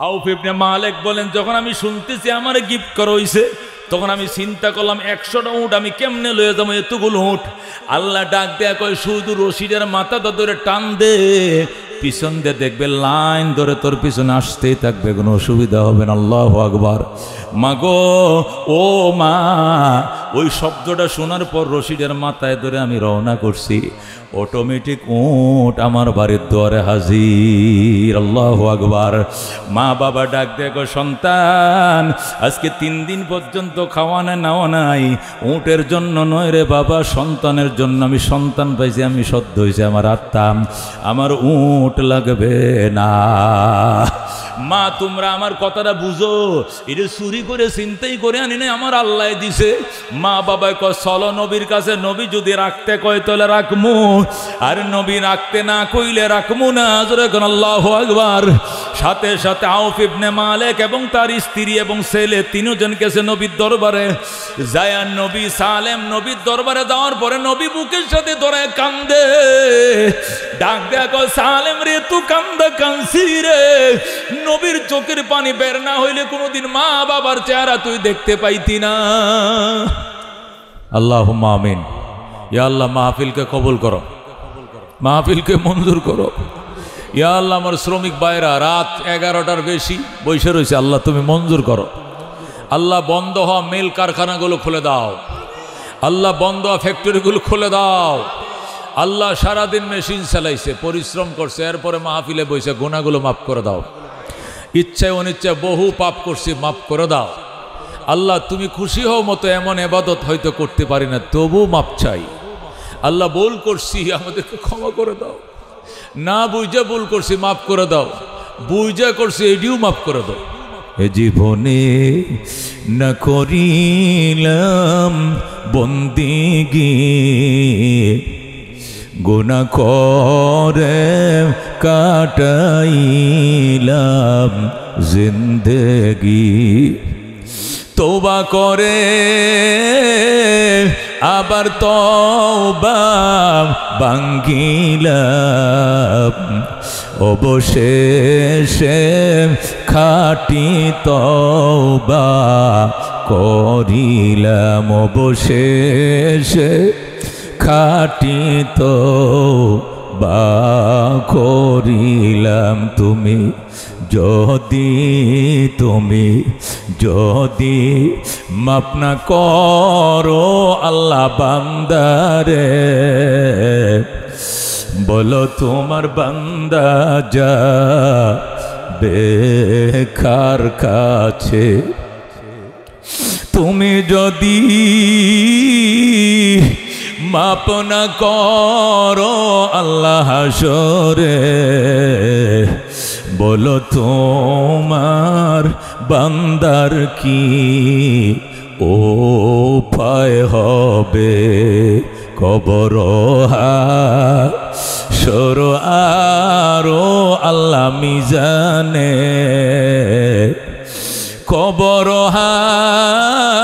আউফ ইবনে মালিক বলেন, যখন আমি শুনতেছি আমারে গিফট করা হইছে, তখন আমি চিন্তা করলাম 100টা উট আমি কেমনে লয়ে যাবো এতগুলো উট। আল্লাহ ডাক দেয়া কয়, শুধু রশিদের মাথাটা ধরে টান দে, পিছন দিয়ে দেখবে লাইন ধরে তোর পিছনে আসতেই থাকবে, কোনো অসুবিধা হবে না। আল্লাহু আকবার। মা গো, ও মা, ওই শব্দটা শোনার পর রশিদের মাথায় ধরে আমি রওনা করছি। অটোমেটিক উট আমার বাড়ির দুয়ারে হাজির। আল্লাহু আকবার। মা বাবা ডাক দেখো, সন্তান আজকে 3 দিন পর্যন্ত খাওয়া নাই নাওয়া নাই, উটের জন্য নয় রে বাবা, সন্তানের জন্য। আমি সন্তান পাইছি, আমি সদ্য হয়েছে আমার আত্মা, আমার উট লাগবে না। মা তোমরা আমার কথাটা বুঝো, এটা চুরি করে চিন্তাই করে আনি নাই, আমার আল্লাহ দিছে। মা বাবা কয় চলো নবীর কাছে, নবী যদি রাখতে কয় তাহলে রাখমু, আর নবী রাখতে না কইলে রাখমু না। যখন আল্লাহু আকবার। সাথে সাথে আউফ ইবনে মালিক এবং তার স্ত্রী এবং ছেলে 3 জন গেছে নবীর দরবারে। যায়া নবী সালেম নবীর দরবারে যাওয়ার পরে নবী বুকের সাথে ধরে কান্দে, ডাক দেয়া কয়, সালেম রে তুই কান্দা কানছি রে, নবীর চোখের পানি বের না হইলে কোনোদিন মা বাবার চেহারা তুই দেখতে পাইতি না। আল্লাহুম্মা আমিন। ইয়া আল্লাহ মাহফিলকে কবুল করো, মাহফিলকে মঞ্জুর করো। ইয়া আল্লাহ আমার শ্রমিক ভাইরা রাত 11টার বেশি বসে রয়েছে, আল্লাহ তুমি মঞ্জুর করো। আল্লাহ বন্ধ হওয়া মিল কারখানাগুলো খুলে দাও, আল্লাহ বন্ধ হওয়া ফ্যাক্টরিগুলো খুলে দাও। আল্লাহ সারাদিন মেশিন চালাইছে, পরিশ্রম করছে, এরপরে মাহফিলে বসে গুনাহগুলো মাফ করে দাও। ইচ্ছায় অনিচ্ছায় বহু পাপ করছি, মাফ করে দাও। আল্লাহ তুমি খুশি হও মতো এমন ইবাদত হয়তো করতে পারি না, তবু মাপ চাই। আল্লাহ ভুল করছি, আমাদেরকে ক্ষমা করে দাও। না বুঝা ভুল করছি, মাফ করে দাও। বুঝা করছি, এটিও মাফ করে দাও। এ জীবনে না করিলাম বন্দিগি, গুনাহ করে কাটাইলাম জিন্দেগি। তওবা করে আবার তওবা ভাঙ্গিলাম, অবশেষে খাঁটি তওবা করিলাম, অবশেষে খাঁটি তওবা করিলাম। তুমি যদি মাফ না করো আল্লাহ বান্দারে, বলো তোমার বান্দা যাবে কার কাছে। তুমি যদি মাপ না করো আল্লাহ হাসরে, বলো তোমার বান্দার কি উপায় হবে। কবর হাসর আরো আল্লাহ মিজানে, কবর হাসর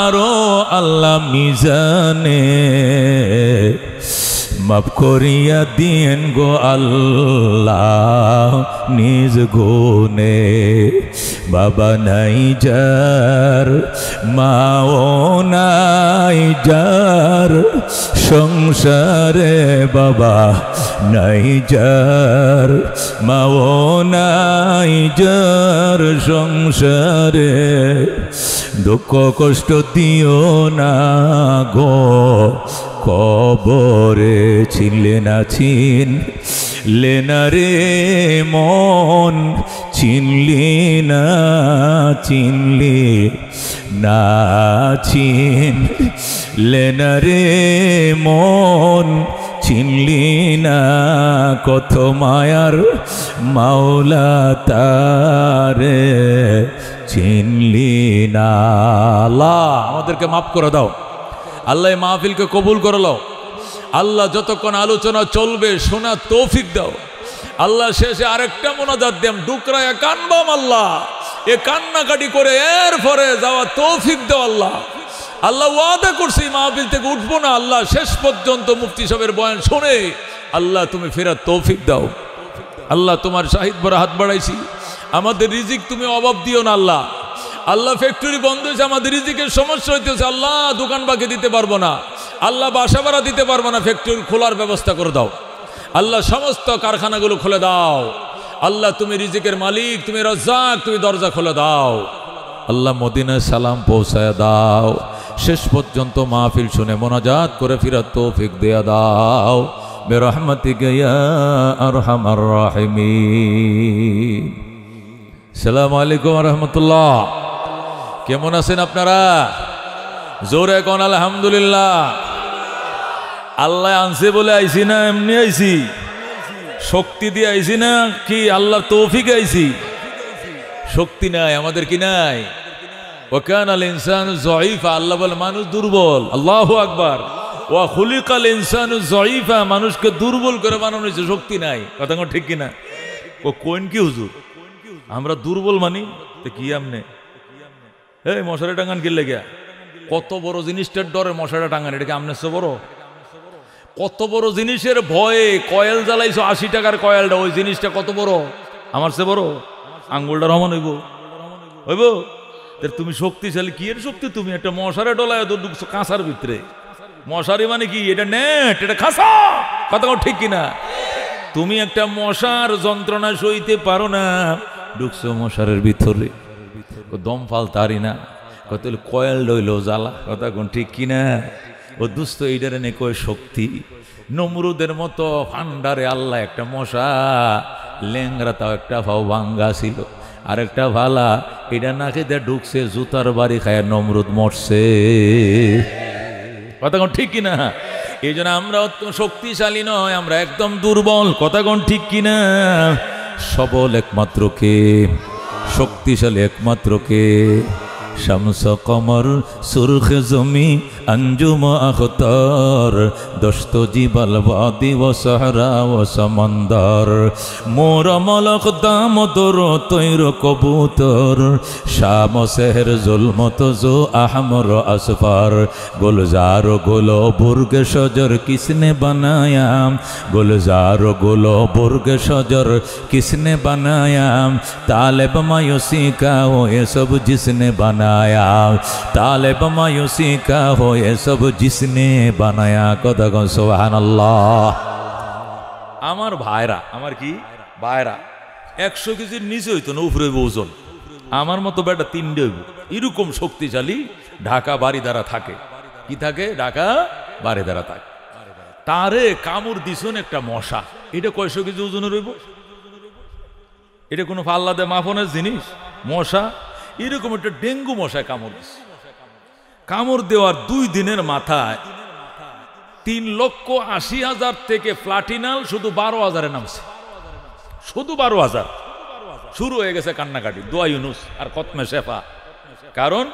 আরো আল্লাহ মিজানে। মাফ করিয়া দিয়েন গো আল্লাহ নিজ গুণে। বাবা নাই যার, মাও নাই যার সংসারে, বাবা নাই যার, মাও নাই যার সংসারে। দুঃখ কষ্ট দিও না গো কবরে, চিনলে না চিনলে না রে মন, চিনলি না চিনলি না চিনলে না রে মন, চিনলি না কত মায়ার মাওলা তারে, চিনলি না। আল্লাহ আমাদেরকে মাফ করে দাও, আল্লাহ মাহফিলকে কবুল করে নাও। আল্লাহ যতক্ষণ আলোচনা চলবে শোনা তৌফিক দাও। আল্লাহ শেষে আরেকটা মোনাজাত দেম, ডুকরায়া কানবাম আল্লাহ, এ কান্নাকাটি করে এরপরে যাওয়া তৌফিক দাও আল্লাহ। আল্লাহ ওয়াদা করছি মাহফিল থেকে উঠবো না, আল্লাহ শেষ পর্যন্ত মুফতি সাহেবের বয়ান শুনে আল্লাহ তুমি ফেরার তৌফিক দাও। আল্লাহ তোমার শাহিদ ভরা হাত বাড়াইছি, আমাদের রিজিক তুমি অভাব দিও না আল্লাহ। আল্লাহ ফ্যাক্টরি বন্ধ হয়েছে, আমাদের রিজিকের সমস্যা হইতেছে আল্লাহ, দোকান বাকি দিতে পারবো না আল্লাহ, বাসা ভাড়া দিতে পারবো না, ফ্যাক্টরি খোলার ব্যবস্থা করে দাও আল্লাহ, সমস্ত কারখানাগুলো খুলে দাও আল্লাহ, তুমি রিজিকের মালিক, তুমি রাজ্জাক, তুমি দরজা খুলে দাও আল্লাহ। মদিনায় সালাম পৌঁছায় দাও, শেষ পর্যন্ত মাহফিল শুনে মোনাজাত করে ফিরার তৌফিক দেয়া দাও বিরহমাতিকা ইয়া আরহামার রাহিমিন। আসসালামু আলাইকুম ওয়া রাহমাতুল্লাহ। কেমন আছেন আপনারা? জোরে কোন আলহামদুলিল্লাহ। আল্লাহ আনছে বলে আইছি না এমনি আইছি? শক্তি দিয়ে আইছি না কি আল্লাহর তৌফিক আইছি? শক্তি নাই আমাদের, কি নাই? ওয়াকানাল ইনসানু যায়ীফা, আল্লাহ বলে মানুষ দুর্বল। আল্লাহু আকবার। ওয়া খুলিকাল ইনসানু যায়ীফা, মানুষকে দুর্বল করে বানানো হয়েছে, শক্তি নাই। কথা ঠিক কিনা? ও কোন কি হুজুর আমরা দুর্বল মানি? তো কি আমনে এই মশারি টাঙ্গান কিনলে গিয়া? কত বড় জিনিসটার ডরে মশারি টাঙ্গান, এটা কি আমনে সে বড়? কত বড় জিনিসের ভয়ে কয়েল জ্বালাইছো, 80 টাকার কয়েলটা, ওই জিনিসটা কত বড়? আমার সে বড়? আঙ্গুলটা রহমান হইব হইব? তুমি শক্তিশালী, কি এর শক্তি? তুমি একটা মশারি ডলায় তো ঢুকছো কাঁসার ভিতরে। মশারি মানে কি? এটা নেট, এটা খাসা। কথা ঠিক কিনা? তুমি একটা মশার যন্ত্রণা সইতে পারো না, ঢুকছো মশারের ভিতরে, দম ফালতারি না, কত কয়েল ডইল জ্বালা। কথা কোন ঠিক কিনা? ও দুস্থ এইটারে নে কয় শক্তি। নমরুদের মতো ফান্ডারে আল্লাহ একটা মশা লেংরা, তাও একটা ভাও ভাঙ্গা ছিল, আর একটা ভালা এটা নাকে দিয়ে ঢুকছে, জুতার বাড়ি খায় নমরুদ মরছে। কথা কোন ঠিক কিনা? এই জন্য আমরা শক্তিশালী নয়, আমরা একদম দুর্বল। কথা কোন ঠিক কিনা? সবল একমাত্র কে, শক্তিশালী একমাত্র কে? শামস কমর সুরখ জমি अंजुम अख्तर दस्त जिबल वादी व सहरा व समंदर मोर मलक दाम दर तैर कबूतर शाम शहर जुल्मत जो अहमर असफर गुलजार गुलो बुर्ग शजर किसने बनाया गुलजार गुलो बुर्ग शजर किसने बनाया तालिब मायूसी का हो ये सब जिसने बनाया तालिब मायूसी का हो ये सब जिसने बनाया कदा गो सुबहानाल्लाह। আমার ভাইরা, আমার কি ভাইরা 100 কেজির নিচে হইতো না, উপরে ওজন আমার মতো বেটা 3টে হইব, এরকম শক্তিশালী ঢাকা বাড়ি দ্বারা থাকে। কি থাকে? ঢাকা বাড়ি দ্বারা থাকে। তারে কামড় দিছন একটা মশা, এটা 100 কেজি ওজনের হইব? এটা কোনো পাল্লা দে মাপনের জিনিস? মশা এরকম একটা ডেঙ্গু মশায় কামড় দিছে। কামড় দেওয়ার 2 দিনের মাথায় 3,80,000 থেকে প্লাটিনাল শুধু 12,000-এ নামছে, শুধু 12,000। শুরু হয়ে গেছে কান্নাকাটি, দোয়া ইউনুস আর খতমে শেফা। কারণ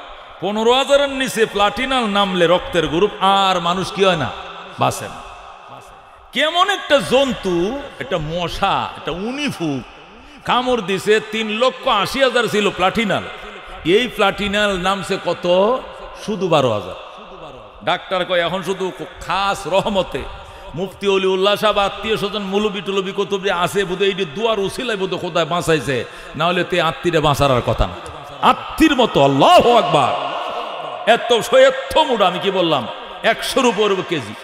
15,000-এর নিচে প্লাটিনাল নামলে রক্তের গ্রুপ আর মানুষ কি হয় না, বাঁচে না। কেমন একটা জন্তু, একটা মশা, একটা উনিফুক কামড় দিছে। 3,80,000 ছিল প্লাটিনাল, এই প্লাটিনাল নামছে কত? শুধু 12,000। ডাক্তার কয় এখন শুধু খাস রহমতে মুফতি অলিউল্লাহ সাহেব আত্মীয় স্বজন মুলবি টুলবি কতবি আছে বোধ এই দুয়ার উসিলায় বোধ কোথায় বাঁচাইছে, না হলে তে আত্মীরে বাঁচার আর কথা না। আত্মীর মতো আল্লাহু আকবার, এত মুড, আমি কি বললাম 100-র উপর কেজি।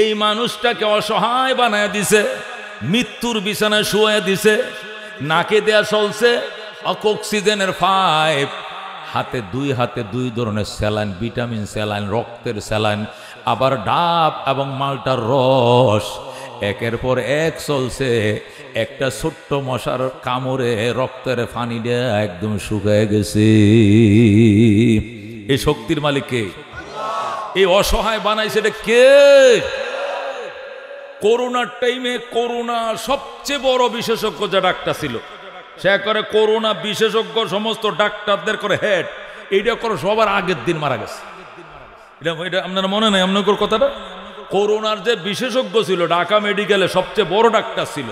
এই মানুষটাকে অসহায় বানায় দিছে, মৃত্যুর বিছানায় শুয়ে দিছে, নাকে দেয়া চলছে অক্সিজেনের পাইপ, হাতে 2 ধরনের স্যালাইন, ভিটামিন স্যালাইন, রক্তের স্যালাইন, আবার ডাব এবং মালটার রস, একের পর এক চলছে। একটা ছোট্ট মশার কামড়ে রক্তের পানিটা একদম শুকিয়ে গেছে। এই শক্তির মালিক কে? এই অসহায় বানাইছে এটা কে? করোনার টাইমে করোনা সবচেয়ে বড় বিশেষজ্ঞ যে ডাক্তার ছিল, সে করে করোনা বিশেষজ্ঞ সমস্ত ডাক্তারদের করে হেড, এইটা করে সবার আগের দিন মারা গেছে। এটা আপনার মনে নাই আপনার কথাটা? করোনার যে বিশেষজ্ঞ ছিল ঢাকা মেডিকেলে সবচেয়ে বড় ডাক্তার ছিল,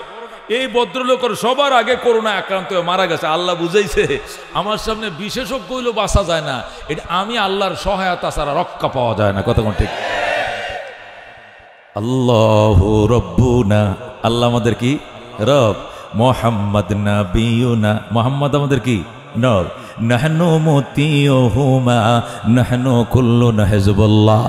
এই ভদ্রলোকের সবার আগে করোনা আক্রান্ত হয়ে মারা গেছে। আল্লাহ বুঝাইছে আমার সামনে বিশেষজ্ঞ হইলেও বাঁচা যায় না, এটা আমি আল্লাহর সহায়তা ছাড়া রক্ষা পাওয়া যায় না। কথা কোন ঠিক? আল্লাহু রব্বুনা, আল্লাহ আমাদের কি রব, মোহাম্মদ নবিয়ুনা, মোহাম্মদ আমাদের কি নব, নাহনু মুতিয়ুহুমা নাহনু কুল্লুনা হিজবুল্লাহ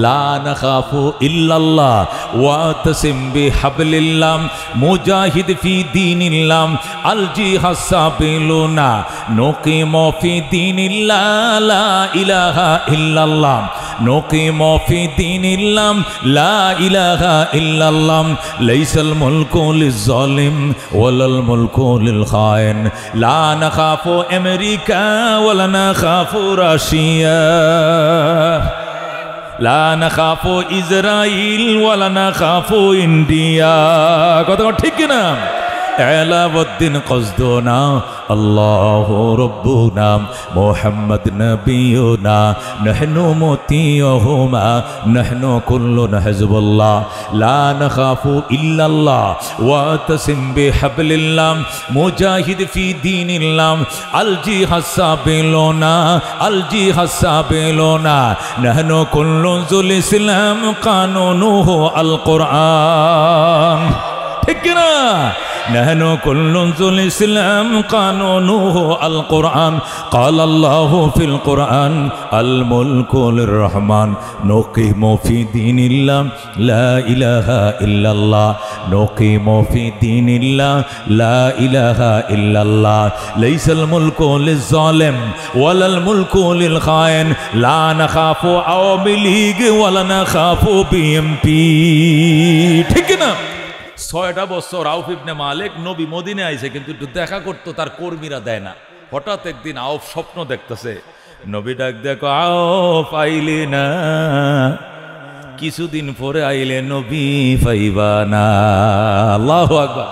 লা নাখাফু ইল্লাল্লাহ ওয়াতাসিম বিহাবলিল্লাহ মুজাহিদ ফি দীনিল্লাহ আলজি হাসাবিলুনা নুকিমু ফি দীনিল্লাহ লা ইলাহা ইল্লাল্লাহ নুকিমু ফি দীনিল্লাহ লা ইলাহা ইল্লাল্লাহ লাইসাল মুলকু লিজ-জালিম ওয়ালাল মুলকু লিল খায়েন লা নাখাফু আমেরিকা ওয়ালা নাখাফু রাশিয়া লা নাখাফু ইসরাইল ওয়ালা নাখাফু ইন্ডিয়া। কথা ঠিক কি না? এলাউদ্দিন কসদুনা আল্লাহু রব্বুনা মুহাম্মদ নবিয়ুনা নাহনু মুতিয়ুহুমা নাহনু কুল্লুনা হিজবুল্লাহ লা নাখাফু ইল্লাল্লাহ ওয়াতাসিম বিহাবলিল্লাহ মুজাহিদ ফি দীনিল্লাহ আলজি হাসাবিলুনা আলজি হাসাবিলুনা নাহনু কুল্লু যুল ইসলাম কানুনুহু আল কোরআন। ঠিক কি না? نحن كل ذو الإسلام قانونه القرآن قال الله في القرآن الملك للرحمن نقيم في دين الله لا إله إلا الله نقيم في دين الله لا إله إلا الله ليس الملك للظالم ولا الملك للخائن لا نخاف عوامي ليج ولا نخاف BNP ঠিক না? 6টা বছর আউফ ইবনে মালিক নবী মদিনায় আইছে, কিন্তু একটু দেখা করতো, তার কর্মীরা দেয় না। হঠাৎ একদিন আউফ স্বপ্ন দেখতেছে, নবী ডাক দেখো আউফ আইলে না, কিছুদিন পরে আইলে নবী পাইবা না। আল্লাহু আকবার।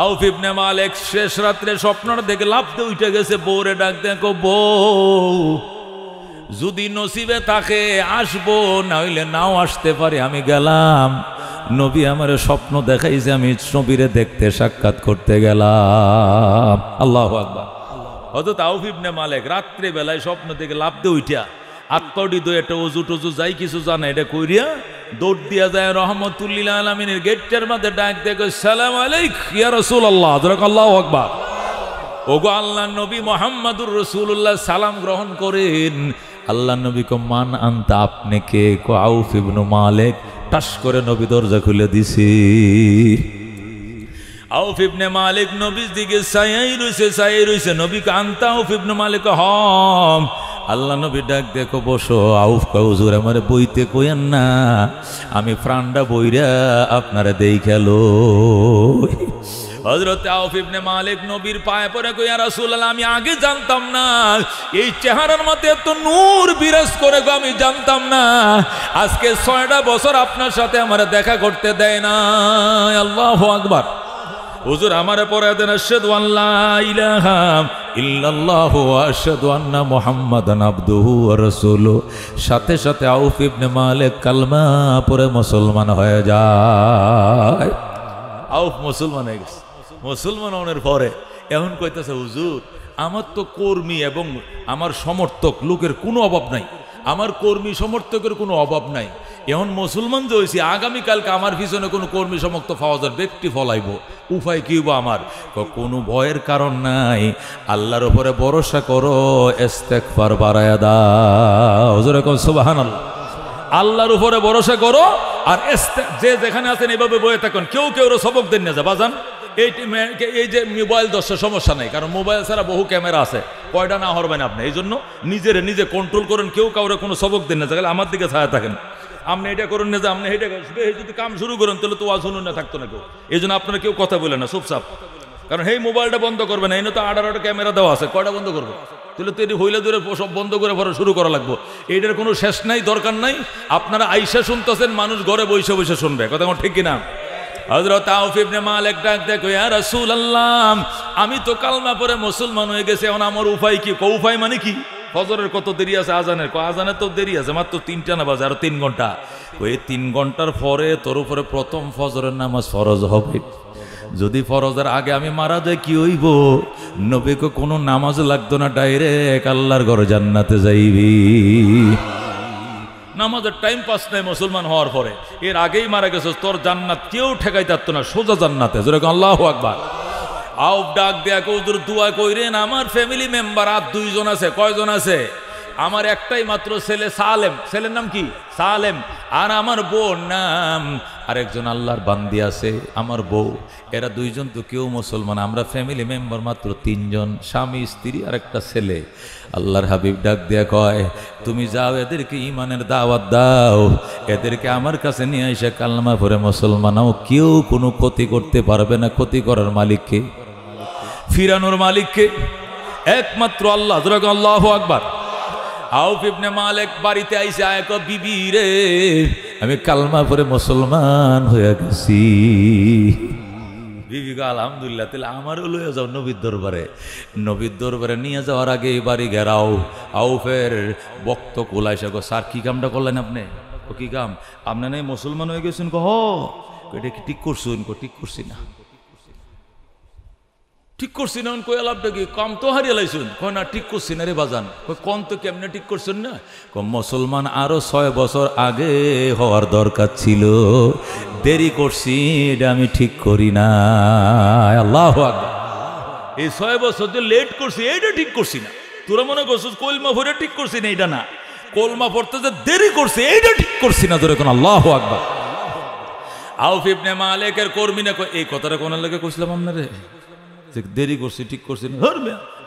আউফ ইবনে মালিক শেষ রাত্রে স্বপ্নটা দেখে লাফতে উঠে গেছে, বউরে ডাক দেখো বউ, যদি নসিবে থাকে আসবো, না হইলে নাও আসতে পারে, আমি গেলাম। নবী আমার স্বপ্ন দেখাইছে, আমি নবীরে দেখতে সাক্ষাৎ করতে গেলাম। আল্লাহু আকবার। হযরত আউফ ইবনে মালিক রাত্রে বেলায় স্বপ্ন থেকে লাফতে উঠিয়া আত্মডি দো একটা ওযু টজু যাই কিছু জানে এটা কইরিয়া দৌড় দিয়া যায় রহমতুল্লিল আলামিনের গেটের মধ্যে ডাক দেখো সালাম আলাইক ইয়া রাসূলুল্লাহ। আল্লাহু আকবার। ওগো আল্লাহর নবী মুহাম্মদুর রাসূলুল্লাহ সালাম গ্রহণ করেন। আল্লাহ নবী কো মান আনতা, আপনি কে? কো আউফ ইবনে মালিক। টাস করে নবী দরজা খুলে দিছি। আউফ ইবনে মালিক নবীর দিকে চাইয়াই রইছে। নবী কে আনতা আউফ ইবনে মালিক, হম। আল্লাহ নবী ডাক দেখো বসো। আউফ কয় হুজুর আমারে বইতে কইেন না, আমি প্রাণটা বইরা আপনারে দেই খেলো। হযরত আউফ ইবনে মালিক নবীর পায়ে পড়ে কই ইয়া রাসূলুল্লাহ, আমি আগে জানতাম না এই চেহারার মধ্যে এত নূর বিরাজ করে, গো আমি জানতাম না। আজকে 6টা বছর আপনার সাথে আমারে দেখা করতে দেয় না। আল্লাহু আকবার। হুজুর আমারে পড়ে দেন আশহাদু আল্লা ইলাহা ইল্লাল্লাহু ওয়া আশহাদু আন্না মুহাম্মাদান আবদুহু ওয়া রাসূলুহু। সাথে সাথে আউফ ইবনে মালিক কালমা পড়ে মুসলমান হয়ে যায়। আউফ মুসলমান হয়ে গেছে। মুসলমান হওয়ার পরে এখন কইতেছে হুজুর আমার তো কর্মী এবং আমার সমর্থক লোকের কোনো অভাব নাই, আমার কর্মী সমর্থকের কোনো অভাব নাই। এখন মুসলমান যে হয়েছি, আগামীকালকে আমার পিছনে কোনো কর্মী সমর্থক পাওয়া যায়, ব্যক্তি ফলাইব, উপায় কি হইব আমার? কোনো ভয়ের কারণ নাই, আল্লাহর উপরে ভরসা করো, ইস্তেগফার বাড়ায়া দাও। হুজুর কোন সুবহানাল্লাহ। আল্লাহর উপরে ভরসা করো, আর যে যেখানে আছেন এইভাবে বয়ে থাকুন, কেউ কেউ সবক দেন না যা বাজান। এই যে মোবাইল দর্শক সমস্যা নেই, কারণ মোবাইল ছাড়া বহু ক্যামেরা আছে, কয়টা না হরবেন আপনি। এই জন্য নিজে কন্ট্রোল করেন, কেউ কাউরে কোনো সবক দেন না, তাহলে আমার দিকে ছায়া থাকেন। আপনি এটা করুন না যে আপনি এটা যদি কাম শুরু করেন তাহলে তো শুনুন না থাকতো না কেউ। এই জন্য আপনারা কেউ কথা বলে না, চুপচাপ। কারণ এই মোবাইলটা বন্ধ করবে না, এই তো 18টা ক্যামেরা দেওয়া আছে, কয়টা বন্ধ করবো? তাহলে তো এটি হইলে ধরে সব বন্ধ করে পরে শুরু করা লাগবো। এইটার কোনো শেষ নাই, দরকার নাই। আপনারা আইসা শুনতেছেন, মানুষ ঘরে বসে বসে শুনবে, কথা আমার ঠিক কিনা? হযরত আউফ ইবনে মালিক ডাক দেখো ইয়া রাসূলুল্লাহ, আমি তো কালমা পড়ে মুসলমান হয়ে গেছি, এখন আমার উপায় কি? উপায় মানে কি? ফজরের কত দেরি আছে? আজানের আজানের তো দেরি আছে, মাত্র 3টা না বাজে, আরো 3 ঘন্টা। ওই 3 ঘন্টার পরে তোর উপরে প্রথম ফজরের নামাজ ফরজ হবে। যদি ফরজের আগে আমি মারা যাই কি হইব? নবীকে কোনো নামাজ লাগতো না, ডাইরেক্ট আল্লাহর ঘরে জান্নাতে যাইবি। নামাজের টাইম পাস নাই মুসলমান হওয়ার পরে, এর আগেই মারা গেছে, তোর জান্নাত কেউ ঠেকাই পারতো না, সোজা জান্নাতে। যেরকম আল্লাহু আকবার। আউফ ডাক দেয়া কৌদুর দোয়া কইরেন, আমার ফ্যামিলি মেম্বার আর 2 জন আছে। কয়জন আছে? আমার একটাই মাত্র ছেলে সালেম, ছেলের নাম কি? সালেম। আর আমার বউর নাম আরেকজন আল্লাহর বান্দি আছে, আমার বউ। এরা 2 জন তো কেউ মুসলমান, আমরা ফ্যামিলি মেম্বার মাত্র 3 জন, স্বামী স্ত্রী আর একটা ছেলে। আল্লাহর হাবিব ডাক দেয়া কয়, তুমি যাও এদেরকে ইমানের দাওয়াত দাও, এদেরকে আমার কাছে নিয়ে এসে কালমা পড়ে মুসলমান হও। কেউ কোনো ক্ষতি করতে পারবে না। ক্ষতি করার মালিককে, ফিরানোর মালিককে একমাত্র আল্লাহ। যেরকম আল্লাহু আকবার। আউফ ইবনে মালিক বাড়িতে আইসে, আয় কয়, বিবি রে, আমি কালমা পড়ে মুসলমান হয়ে গেছি। বিবি কয়, আলহামদুলিল্লাহ, তাহলে আমারও লইয়া যাও নবীর দরবারে। নবীর দরবারে নিয়ে যাওয়ার আগে বাড়ি ঘেরাও। আউফের বক্ত কোলাইসা কয়, স্যার কি কামটা করলেন আপনি? কি কাম? আপনি নাই মুসলমান হয়ে গেছেন? হ, এটা কি ঠিক করছুন? ঠিক করছি না। ঠিক করছি না কই আলাপটা কি? কাম তো হারিয়ে লাইছুন। কয় না, ঠিক করছি না রে বাজান। কয় কোন তো কেমনে ঠিক করছেন না? কয় মুসলমান আরো 6 বছর আগে হওয়ার দরকার ছিল, দেরি করছি, এটা আমি ঠিক করি না। আল্লাহু আকবার। এই 6 বছর যে লেট করছি, এইটা ঠিক করছি না। তোরা মনে করছিস কলমা পড়ে ঠিক করছি না? এইটা না, কলমা পড়তে যে দেরি করছে, এইটা ঠিক করছি না। ধরে কোন আল্লাহু আকবার। আউফ ইবনে মালিকের কর্মীরা কয়, এই কথাটা কোন লাগে কইছিলাম আপনারে? দেরি করছি, ঠিক করছি না।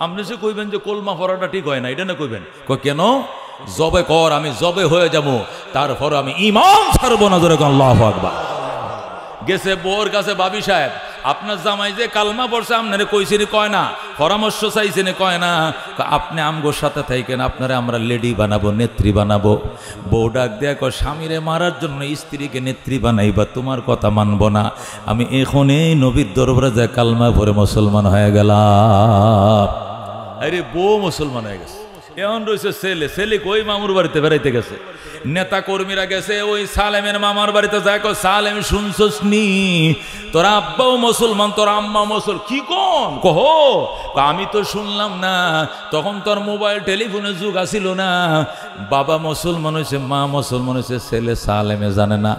আপনি সে কইবেন যে কলমা পড়াটা ঠিক হয় না, এটা না কইবেন। কয় কেন? জবে কর, আমি জবে হয়ে যাবো, তারপর আমি ঈমান ছাড়বো না। ধরে কোন আল্লাহু আকবার। গেছে বউর কাছে, ভাবি সাহেব, আপনার জামাই যে কালমা পড়ছে আপনারে কইছেন? কয় না। পরামর্শ চাইছেন? কয় না। আপনি আমগোর সাথে থাকেন, আপনারে আমরা লেডি বানাবো, নেত্রী বানাবো। বউ ডাক দেয়া কয়, স্বামীরে মারার জন্য স্ত্রীকে নেত্রী বানাইবা, তোমার কথা মানবো না। আমি এখনই নবীর দরবারে যায় কালমা পড়ে মুসলমান হয়ে গেলাম। আরে বউ মুসলমান হয়ে গেছে, এখন রয়েছে ছেলে। ছেলে কই? মামুর বাড়িতে বেড়াইতে গেছে। নেতা কর্মীরা গেছে ওই সালেমের মামার বাড়িতে, যায় কয়, সালেম শুনছস নি, তোর আব্বাও মুসলমান, তোর আম্মা মুসলমান। কি কোন? কহ, আমি তো শুনলাম না, তখন তোর মোবাইল টেলিফোনের যুগ আসিল না। বাবা মুসলমান হয়েছে, মা মুসলমান হয়েছে, ছেলে সালেমে জানে না।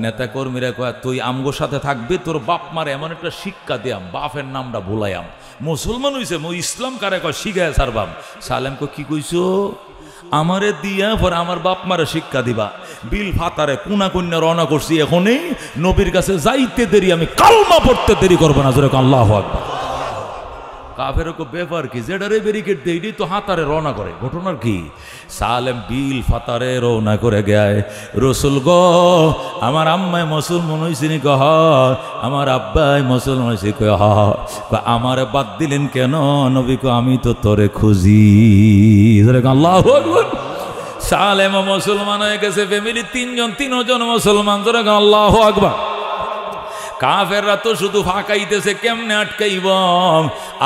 নেতা কর্মীরা কয়, তুই আমগোর সাথে থাকবি, তোর বাপ মার এমন একটা শিক্ষা দিয়াম, বাপের নামটা ভুলাইয়াম, মুসলমান হয়েছে, ইসলাম কারে কয় শিখায় ছাড়বাম। সালেম কয়, কি কইছো? আমারে দিয়া পরে আমার বাপ মারে শিক্ষা দিবা? বিল ফাতারে কুনা কন্যা রওনা করছি, এখনই নবীর কাছে যাইতে দেরি, আমি কালমা পড়তে দেরি করবো না। যেরকম আল্লাহু আকবার। কাফের ব্যাপার কি? যেটারে ব্যারিকেড দেয়, এটাই তো হাতারে রওনা করে। ঘটনার কি? সালেম বিল ফাতারে রওনা করে গায়, রসুল গো, আমার আম্মায় মুসলমান হয়েছে নি? কহ, আমার আব্বাই মুসলমান হয়েছে। কয়, হ। আমারে বাদ দিলেন কেন? নবী কয়, আমি তো তোরে খুঁজি। আল্লাহু আকবার। সালেম মুসলমান হয়ে গেছে, ফ্যামিলি 3 জন, 3 জন মুসলমান। আল্লাহু আকবার। কাফেররা তো শুধু ফাঁকাইতেছে, কেমনে আটকাইব?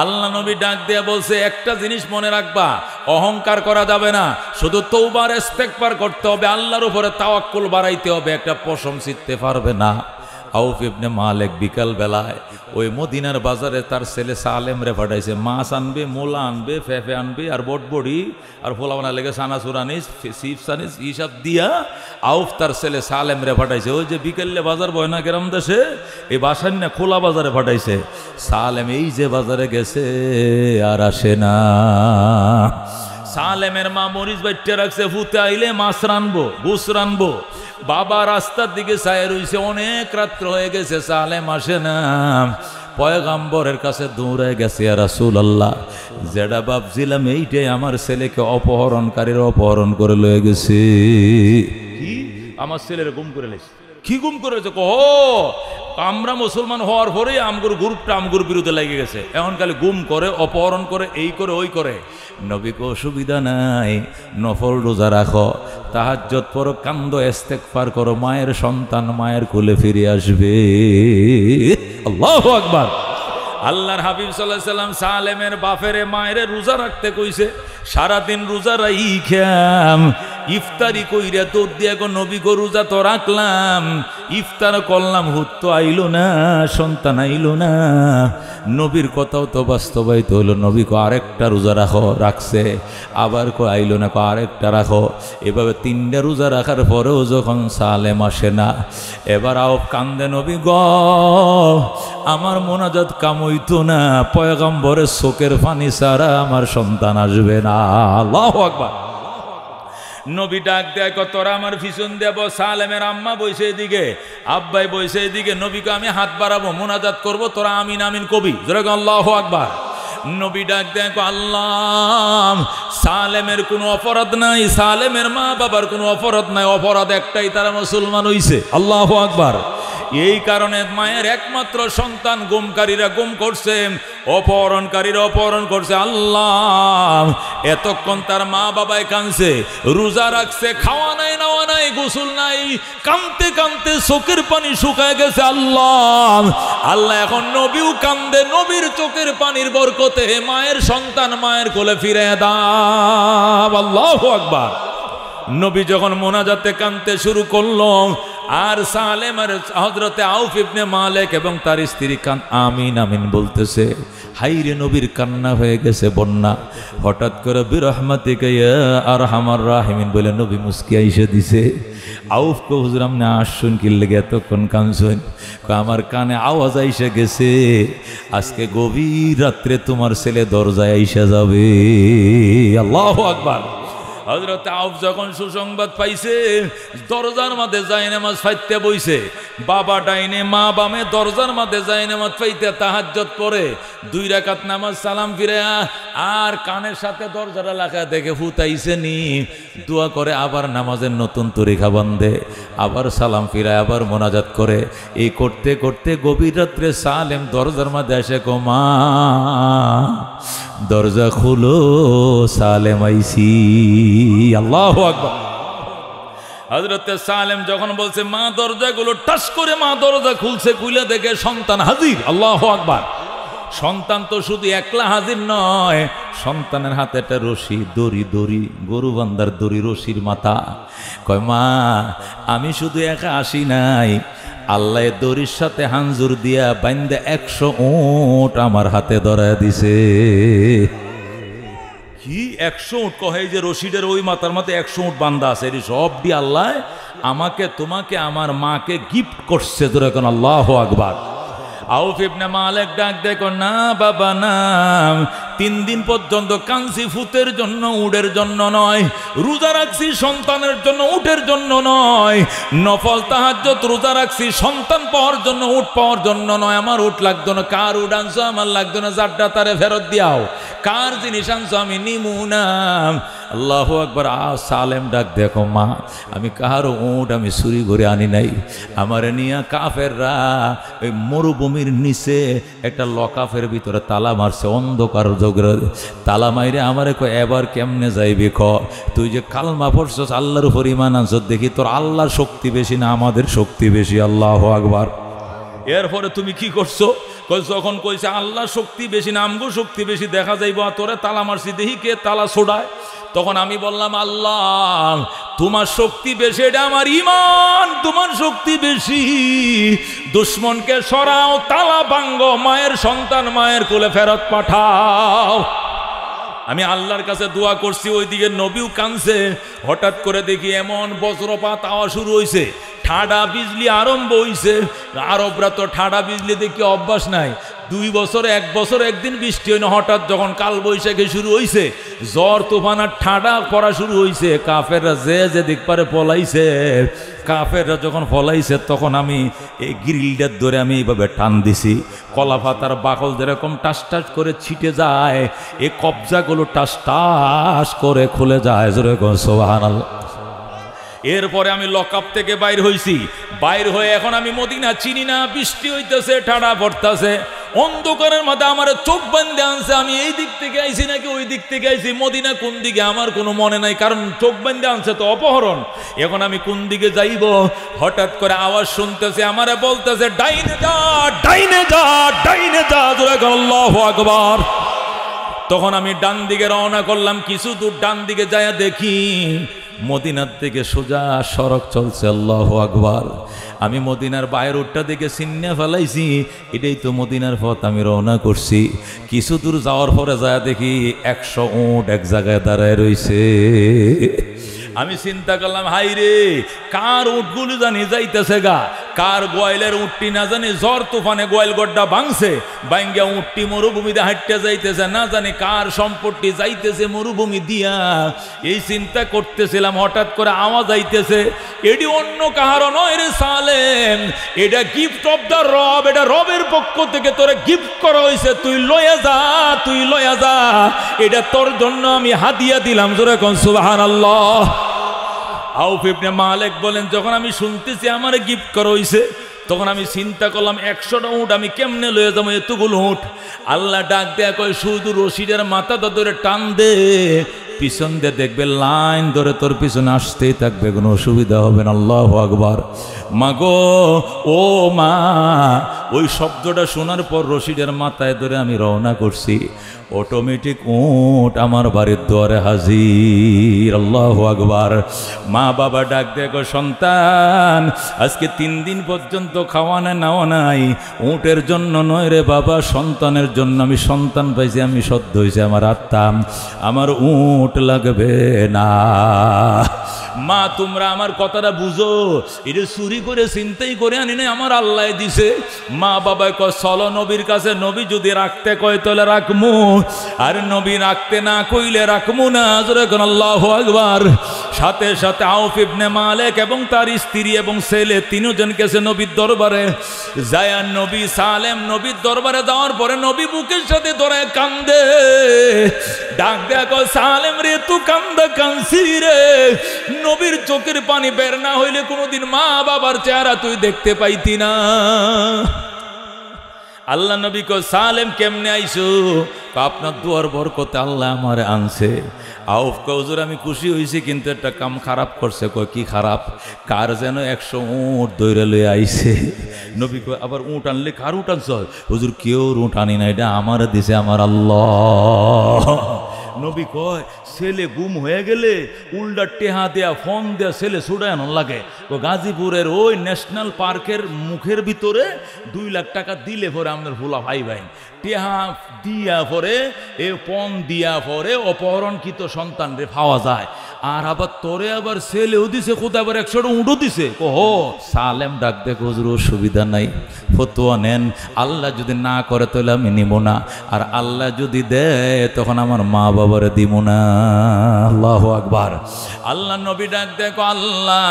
আল্লাহ নবী ডাক দেয়া বলছে, একটা জিনিস মনে রাখবা, অহংকার করা যাবে না, শুধু তওবার ইস্তেগফার করতে হবে, আল্লাহর উপরে তাওয়াক্কুল বাড়াইতে হবে, একটা পশম ছিঁড়তে পারবে না। আউফ ইবনে মালিক বিকাল বেলায় ওই মদিনার বাজারে তার ছেলে সালেম রে পাঠাইছে, মাছ আনবে, মোলা আনবে, ফেফে আনবে, আর বটবড়ি আর ফোলাবানা লেগে সানাসুর আনিস, চিপস আনিস, হিসাব দিয়া আউফ তার ছেলে সালেম রে পাঠাইছে। ওই যে বিকেলে বাজার বয় না গ্রাম দেশে, এই বাসার না খোলা বাজারে পাঠাইছে। সালেম এই যে বাজারে গেছে আর আসে না। সালেমের মা মরিচ বাইটে রাখছে, ফুতে আইলে মাছ রানবো, গুস রানবো। বাবা রাস্তার দিকে চায় রইছে, অনেক রাত্র হয়ে গেছে, সালেম আসে না। পয়গম্বরের কাছে দৌড়ে গেছে, ইয়া রাসূলুল্লাহ, যেটা ভাবছিলাম এইটাই, আমার ছেলেকে অপহরণকারীর অপহরণ করে লয়ে গেছে। কি? আমার ছেলের গুম করে লেছে? কি গুম করেছে? কহ, আমরা মুসলমান হওয়ার পরেই আমগুর গ্রুপটা আমগুর বিরুদ্ধে লেগে গেছে, এখন খালি গুম করে, অপহরণ করে, এই করে ওই করে। নবীকে অসুবিধা নাই, নফল রোজা রাখো, তাহাজ্জুদ পড়ো, কান্দো, ইস্তেগফার করো, মায়ের সন্তান মায়ের কোলে ফিরে আসবে। আল্লাহু আকবার। আল্লাহর হাবিব সাল্লাল্লাহু আলাইহি সাল্লাম সালেমের বাপেরে মায়ের রোজা রাখতে কইছে, সারাদিন রোজা রাইখাম ইফতারি কইরা তোর দিয়ে নবী গো রোজা তো রাখলাম, ইফতার করলাম, হুত তো আইলো না, সন্তান আইলো না। নবীর কথাও তো বাস্তবায়িত হলো। নবী কো আরেকটা রোজা রাখো, রাখছে। আবার কো আইলো না, কো আরেকটা রাখো। এভাবে 3টা রোজা রাখার পরেও যখন সালেম আসে না, এবার আও কান্দে নবী গ, আমার মোনাজাত কামইতো না, পয়গম্বরের চোখের পানি ছাড়া আমার সন্তান আসবে না। আল্লাহু আকবার। নবী ডাক দেয়, তোরা আমার পিছন দেব। সালেমের আম্মা বইছে এদিকে, আব্বাই বইছে এদিকে। নবীকে আমি হাত বাড়াবো, মোনাজাত করবো, তোরা আমিন আমিন কবি। যেরকম আল্লাহু আকবার। নবী ডাক দেয়, আল্লাহ, সালেমের কোনো অপরাধ নাই, সালেমের মা বাবার কোনো অপরাধ নাই, অপরাধ একটাই, তারা মুসলমান হইছে। আল্লাহু আকবার। এই কারণে মায়ের একমাত্র সন্তান গুমকারীরা গুম করছে, অপহরণকারীরা অপহরণ করছে। আল্লাহ, এতক্ষণ তার মা বাবায় কাঁদছে, রোজা রাখছে, খাওয়া নাই, নাওয়া নাই, গোসল নাই, কাঁদতে কাঁদতে চোখের পানি শুকায় গেছে। আল্লাহ, আল্লাহ এখন নবীও কান্দে, নবীর চোখের পানির বরকতে মায়ের সন্তান মায়ের কোলে ফিরে দাও। আল্লাহু আকবার। নবী যখন মোনাজাতে কাঁদতে শুরু করলো, আর সালেম আর হযরতে আউফ ইবনে মালিক এবং তার স্ত্রী কান আমিন আমিন বলতেছে। হাইরে, নবীর কান্না হয়ে গেছে বন্যা। হঠাৎ করে বিরহমাতিকা ইয়া আরহামার রাহিমিন বলে নবী মুস্কি আইসা দিছে। আউফ কো হুজুর আপনি আসুন, কি লেগে এতক্ষণ কাঁদছেন? আমার কানে আওয়াজ আইসা গেছে, আজকে গভীর রাত্রে তোমার ছেলে দরজায় আইসা যাবে। আল্লাহু আকবার। হযরত আউফ যখন সুসংবাদ পাইছে, দরজার মাঝে যায় নামাজ ফাইতে বইছে। বাবা ডাইনে, মা বামে, দরজার মাঝে যায় নামাজ ফাইতে তাহাজ্জুদ পড়ে 2 রাকাত নামাজ, সালাম ফিরে আর কানের সাথে দরজাটা লাগা দেখে ফুতাইছে নি, দোয়া করে আবার নামাজের নতুন তরিকা বান্ধে, আবার সালাম ফিরায়, আবার মোনাজাত করে। এই করতে করতে গভীর রাত্রে সালেম দরজার মাঝে এসে কো, মা দরজা খুলো, সালেম আইছি। আল্লাহু আকবার। হযরত সালেম যখন বলছে মা দরজাগুলো, টাস করে মা দরজা খুলছে, খুলে দেখে সন্তান হাজির। আল্লাহু আকবার। সন্তান তো শুধু একলা হাজির নয়, সন্তানের হাতে একটা রশি, দড়ি, দড়ি, গরু বান্ধার দড়ি, রশির মাথা। কয় মা, আমি শুধু একা আসি নাই, আল্লাহ দড়ির সাথে হাঞ্জুর দিয়া বাইন্দা 100 উট আমার হাতে ধরায় দিছে। কি 100 উট? কহে যে রশিদের ওই মাথার মাথে 100 উট বান্ধা আছে, এর সব দিয়ে আল্লাহ আমাকে, তোমাকে, আমার মাকে গিফট করছে। তোর এখন আল্লাহু আকবার। আউফ ইবনে মালিক ডাক দেখো, না বাবা না, 3 দিন পর্যন্ত কাঁদছি ফুতের জন্য, উটের জন্য নয়। রোজা রাখছি সন্তানের জন্য, উটের জন্য নয়। নফল তাহাজ্জুদ রোজা রাখছি সন্তান পাওয়ার জন্য, উট পাওয়ার জন্য নয়। আমার উট লাগতো না, কার উট আনছো আমার লাগতো না, যারটা তারে ফেরত দিয়াও। কার জিনিস আনছো আমি নিমু না। আল্লাহু আকবার। সালেম ডাক দেখো, মা আমি কারো উট আমি চুরি করে আনি নাই, আমার নিয়া কাফেররা ওই মরুভূমির নিচে একটা লকাফের ভিতরে তালা মারছে, অন্ধকার জগরে তালা মাইরে আমারে কো, এবার কেমনে যাইবি খ? তুই যে কালমা পড়ছস, আল্লাহর উপর ঈমান আনছস, দেখি তোর আল্লাহর শক্তি বেশি না আমাদের শক্তি বেশি। আল্লাহু আকবার। এরপরে তুমি কি করছো? যখন কইছে আল্লাহর শক্তি বেশি না আমগো শক্তি বেশি, দেখা যাইব তোরে তালা মারছি, দেখি কে তালা ছোড়ায়। তখন আমি বললাম, আল্লাহ তোমার শক্তি বেশি, এটা আমার ঈমান, তোমার শক্তি বেশি। দুশমনকে সরাও, তালা ভাঙ্গো, মায়ের সন্তান মায়ের কোলে ফেরত পাঠাও। আমি আল্লাহর কাছে দোয়া করছি, ওইদিকে নবীও কাঁদছে। হঠাৎ করে দেখি এমন বজ্রপাত আওয়া শুরু হয়েছে, ঠাডা বিজলি আরম্ভ হইছে। আরবরা তো ঠাডা বিজলি দেখি অভ্যাস নাই। 2 বছরে 1 বছর একদিন বৃষ্টি হয় না, হঠাৎ যখন কাল বৈশাখী শুরু হইছে, জ্বর তুফান আর ঠাডা পড়া শুরু হইছে। কাফেররা যে দিক পারে পলাইছে। কাফেররা যখন পলাইছে, তখন আমি এই গ্রিলটার ধরে আমি এইভাবে টান দিছি। কলা পাতার বাকল যেরকম টাস টাস করে ছিটে যায়, এই কবজাগুলো টাস টাস করে খুলে যায়। যেরকম সুবহানাল্লাহ। এরপরে আমি লকআপ থেকে বাইর হইছি। বাইর হয়ে এখন আমি মদিনা চিনি না, বৃষ্টি হইতেছে, ঠাডা পড়তেছে, অন্ধকারের মাঝে আমার চোখ বান্ধে আনছে। আমি এই দিক থেকে আইছি নাকি ওই দিক থেকে আইছি, মদিনা কোন দিকে আমার কোনো মনে নাই, কারণ চোখ বান্ধে আনছে তো অপহরণ। এখন আমি কোন দিকে যাইব? হঠাৎ করে আওয়াজ শুনতেছে, আমারে বলতেছে ডাইনে যা, ডাইনে যা, ডাইনে যা। আল্লাহু আকবার। তখন আমি ডান দিকে রওনা করলাম। কিছু দূর ডান দিকে যাইয়া দেখি মদিনার থেকে সোজা সড়ক চলছে, আল্লাহু আকবার। আমি মদিনার বাইরের রোডটা দেখে চিন্না ফেলাইছি, এটাই তো মদিনার পথ। আমি রওনা করছি, কিছু দূর যাওয়ার পরে যায় দেখি 100 উট এক জায়গায় দাঁড়ায় রইছে। আমি চিন্তা করলাম, হাই রে, কার উটগুলো জানি যাইতেছে গা, কার গোয়ালের উটটি না জানি ঝড় তুফানে গোয়াল গড্ডা ভাঙছে, ভাঙ্গা উটটি মরুভূমিতে হাঁটতে যাইতেছে, না জানি কার সম্পত্তি যাইতেছে মরুভূমি দিয়া। এই চিন্তা করতেছিলাম, হঠাৎ করে আওয়াজ আইতেছে, এটি অন্য কাহারও নয় রে সালেম, এটা গিফট অফ দ্য রব, এটা রবের পক্ষ থেকে তোরে গিফট করা হয়েছে, তুই লয়া যা, তুই লয়া যা, এটা তোর জন্য আমি হাদিয়া দিলাম। জোরে কোন সুবহানাল্লাহ। আউফ ইবনে মালিক বলেন, যখন আমি শুনতেছি আমার গিফট করা হয়েছে, তখন আমি চিন্তা করলাম 100টা উট আমি কেমনে লয়ে যাবো, এতগুলো উট। আল্লাহ ডাক দেয়া কয়, শুধু রশিদের মাথাটা ধরে টান দে, পিছন দিয়ে দেখবে লাইন ধরে তোর পিছনে আসতেই থাকবে, কোনো অসুবিধা হবে না। আল্লাহু আকবার। মা গো, ও মা, ওই শব্দটা শোনার পর রশিদের মাথায় ধরে আমি রওনা করছি, অটোমেটিক উট আমার বাড়ির দুয়ারে হাজির। আল্লাহু আকবার। মা বাবা ডাক দেখো, সন্তান আজকে 3 দিন পর্যন্ত খাওয়া না নেওয়া নাই, উটের জন্য নয় রে বাবা, সন্তানের জন্য। আমি সন্তান পাইছি, আমি সদ্য হয়েছে আমার আত্মা, আমার উট লাগবে না। মা তোমরা আমার কথাটা বুঝো, এটা চুরি করে চিন্তাই করে আনি নাই, আমার আল্লাহ দিছে। মা বাবা কয়, চলো নবীর কাছে, নবী যদি রাখতে কয় তাহলে রাখমু, আর নবী রাখতে না কইলে রাখমু না। জোরে কোন আল্লাহু আকবার। সাথে সাথে আউফ ইবনে মালিক এবং তার স্ত্রী এবং ছেলে 3 জন গেছে নবীর দরবারে। যায় নবী সালেম নবীর দরবারে যাওয়ার পরে নবী বুকের সাথে ধরে কান্দে, ডাক দেয়া কয়, সালেম রে, তুই কান্দা কানছি রে। নবীর চোখের পানি বের না হইলে কোনোদিন মা বাবার চেহারা তুই দেখতে পাইতি না। আল্লাহ নবী কয়, সালেম কেমনে আইছো? আপনার দুয়ার বরকতে আল্লাহ আমার আনছে। আউফ কয়, হুজুর আমি খুশি হয়েছি, কিন্তু একটা কাম খারাপ করছে। কয়, কি খারাপ? কার যেন 100 উট দৌড়ে লয়ে আইছে। নবী কয়, আবার উট আনলে কার উট আনছ? হুজুর কেউ উট আনি না, এটা আমার দিছে আমার আল্লাহ। নবী কয়, ছেলে গুম হয়ে গেলে উল্টা টেহা দেয়া ফোন দেয়া ছেলে ছুটানো লাগে। তো গাজীপুরের ওই ন্যাশনাল পার্কের মুখের ভিতরে 2 লাখ টাকা দিলে পরে আপনার ভোলা ভাই ভাই টেহা দিয়া পরে এ পণ দিয়া পরে অপহরণকৃত সন্তান রে পাওয়া যায়। আর আবার তোরে আবার ছেলেও দিছে, কোথায় আবার 100টা উঁটও দিছে। ওহো, সালেম ডাক দেখো, হুজুর অসুবিধা নাই, ফতোয়া নেন, আল্লাহ যদি না করে তাহলে আমি নিব না, আর আল্লাহ যদি দেয় তখন আমার মা বাবারে দিব না। আল্লাহু আকবার। আল্লাহ নবী ডাক দেখো, আল্লাহ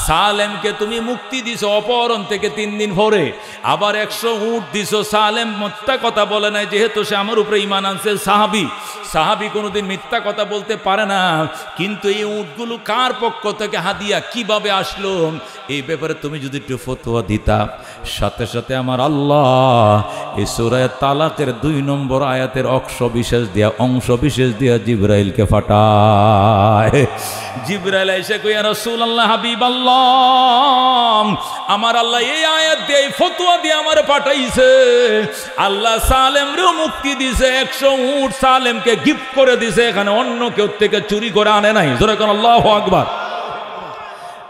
সালেমকে তুমি মুক্তি দিছো অপহরণ থেকে 3 দিন পরে, আবার 100 উট দিছো। সালেম মিথ্যা কথা বলে নাই, যেহেতু সে আমার উপরে ঈমান আনছে, সাহাবী কোনোদিন মিথ্যা কথা বলতে পারে না। কিন্তু এই উটগুলো কার পক্ষ থেকে হাদিয়া, কিভাবে আসলো, এই ব্যাপারে তুমি যদি একটু ফতোয়া দিতা। সাথে সাথে আমার আল্লাহ এই সূরা তালাকের 2 নম্বর আয়াতের অংশ বিশেষ দিয়া জিবরাইলকে পাঠায়। জিবরাইল এসে কই, ইয়া রাসূলুল্লাহ, হাবিবাল্লাহ, আমার আল্লাহ এই আয়াত দিয়ে ফতোয়া দিয়ে আমারে পাঠাইছে, আল্লাহ সালেমরেও মুক্তি দিছে, 100 উট সালেমকে গিফট করে দিছে, এখানে অন্য কেউ থেকে চুরি করে আনে নাই। জোরে কোন আল্লাহু আকবার।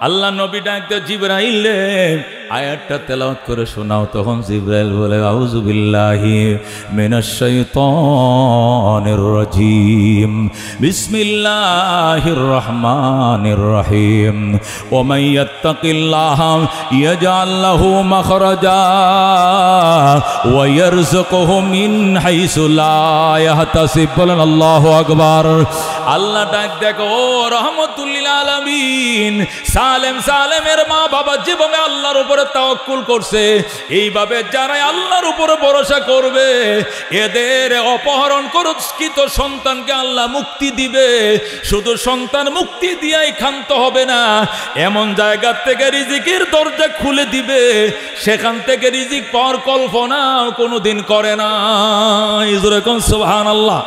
আল্লাহ নবী ডাকতে, জিবরাইল আয়াতটা তেলাওয়াত করে শোনাও। তখন জিবরাইল বলে, আউযু বিল্লাহি মিনাশ শাইতানির রাজীম, বিসমিল্লাহির রহমানির রহিম, ওয়া মান ইয়াত্তাকিল্লাহা ইয়াজআল লাহু মাখরাজা ওয়া ইয়ারযুকুহু মিন হাইসু লা ইয়াহতাসিব। বলেন আল্লাহু আকবার। আল্লাহ ডাক দেখো, ও রহমাতুল লিল আলামিন, সালেমের মা বাবা যেভাবে আল্লাহর উপরে তাওয়াক্কুল করছে, এইভাবে যারা আল্লাহর উপরে ভরসা করবে, এদের অপহরণকৃত সন্তানকে আল্লাহ মুক্তি দিবে। শুধু সন্তান মুক্তি দিয়াই ক্ষান্ত হবে না, এমন জায়গা থেকে রিজিকের দরজা খুলে দিবে, সেখান থেকে রিজিক পাওয়ার কল্পনাও কোনোদিন করে না। এরকম সুবহানাল্লাহ।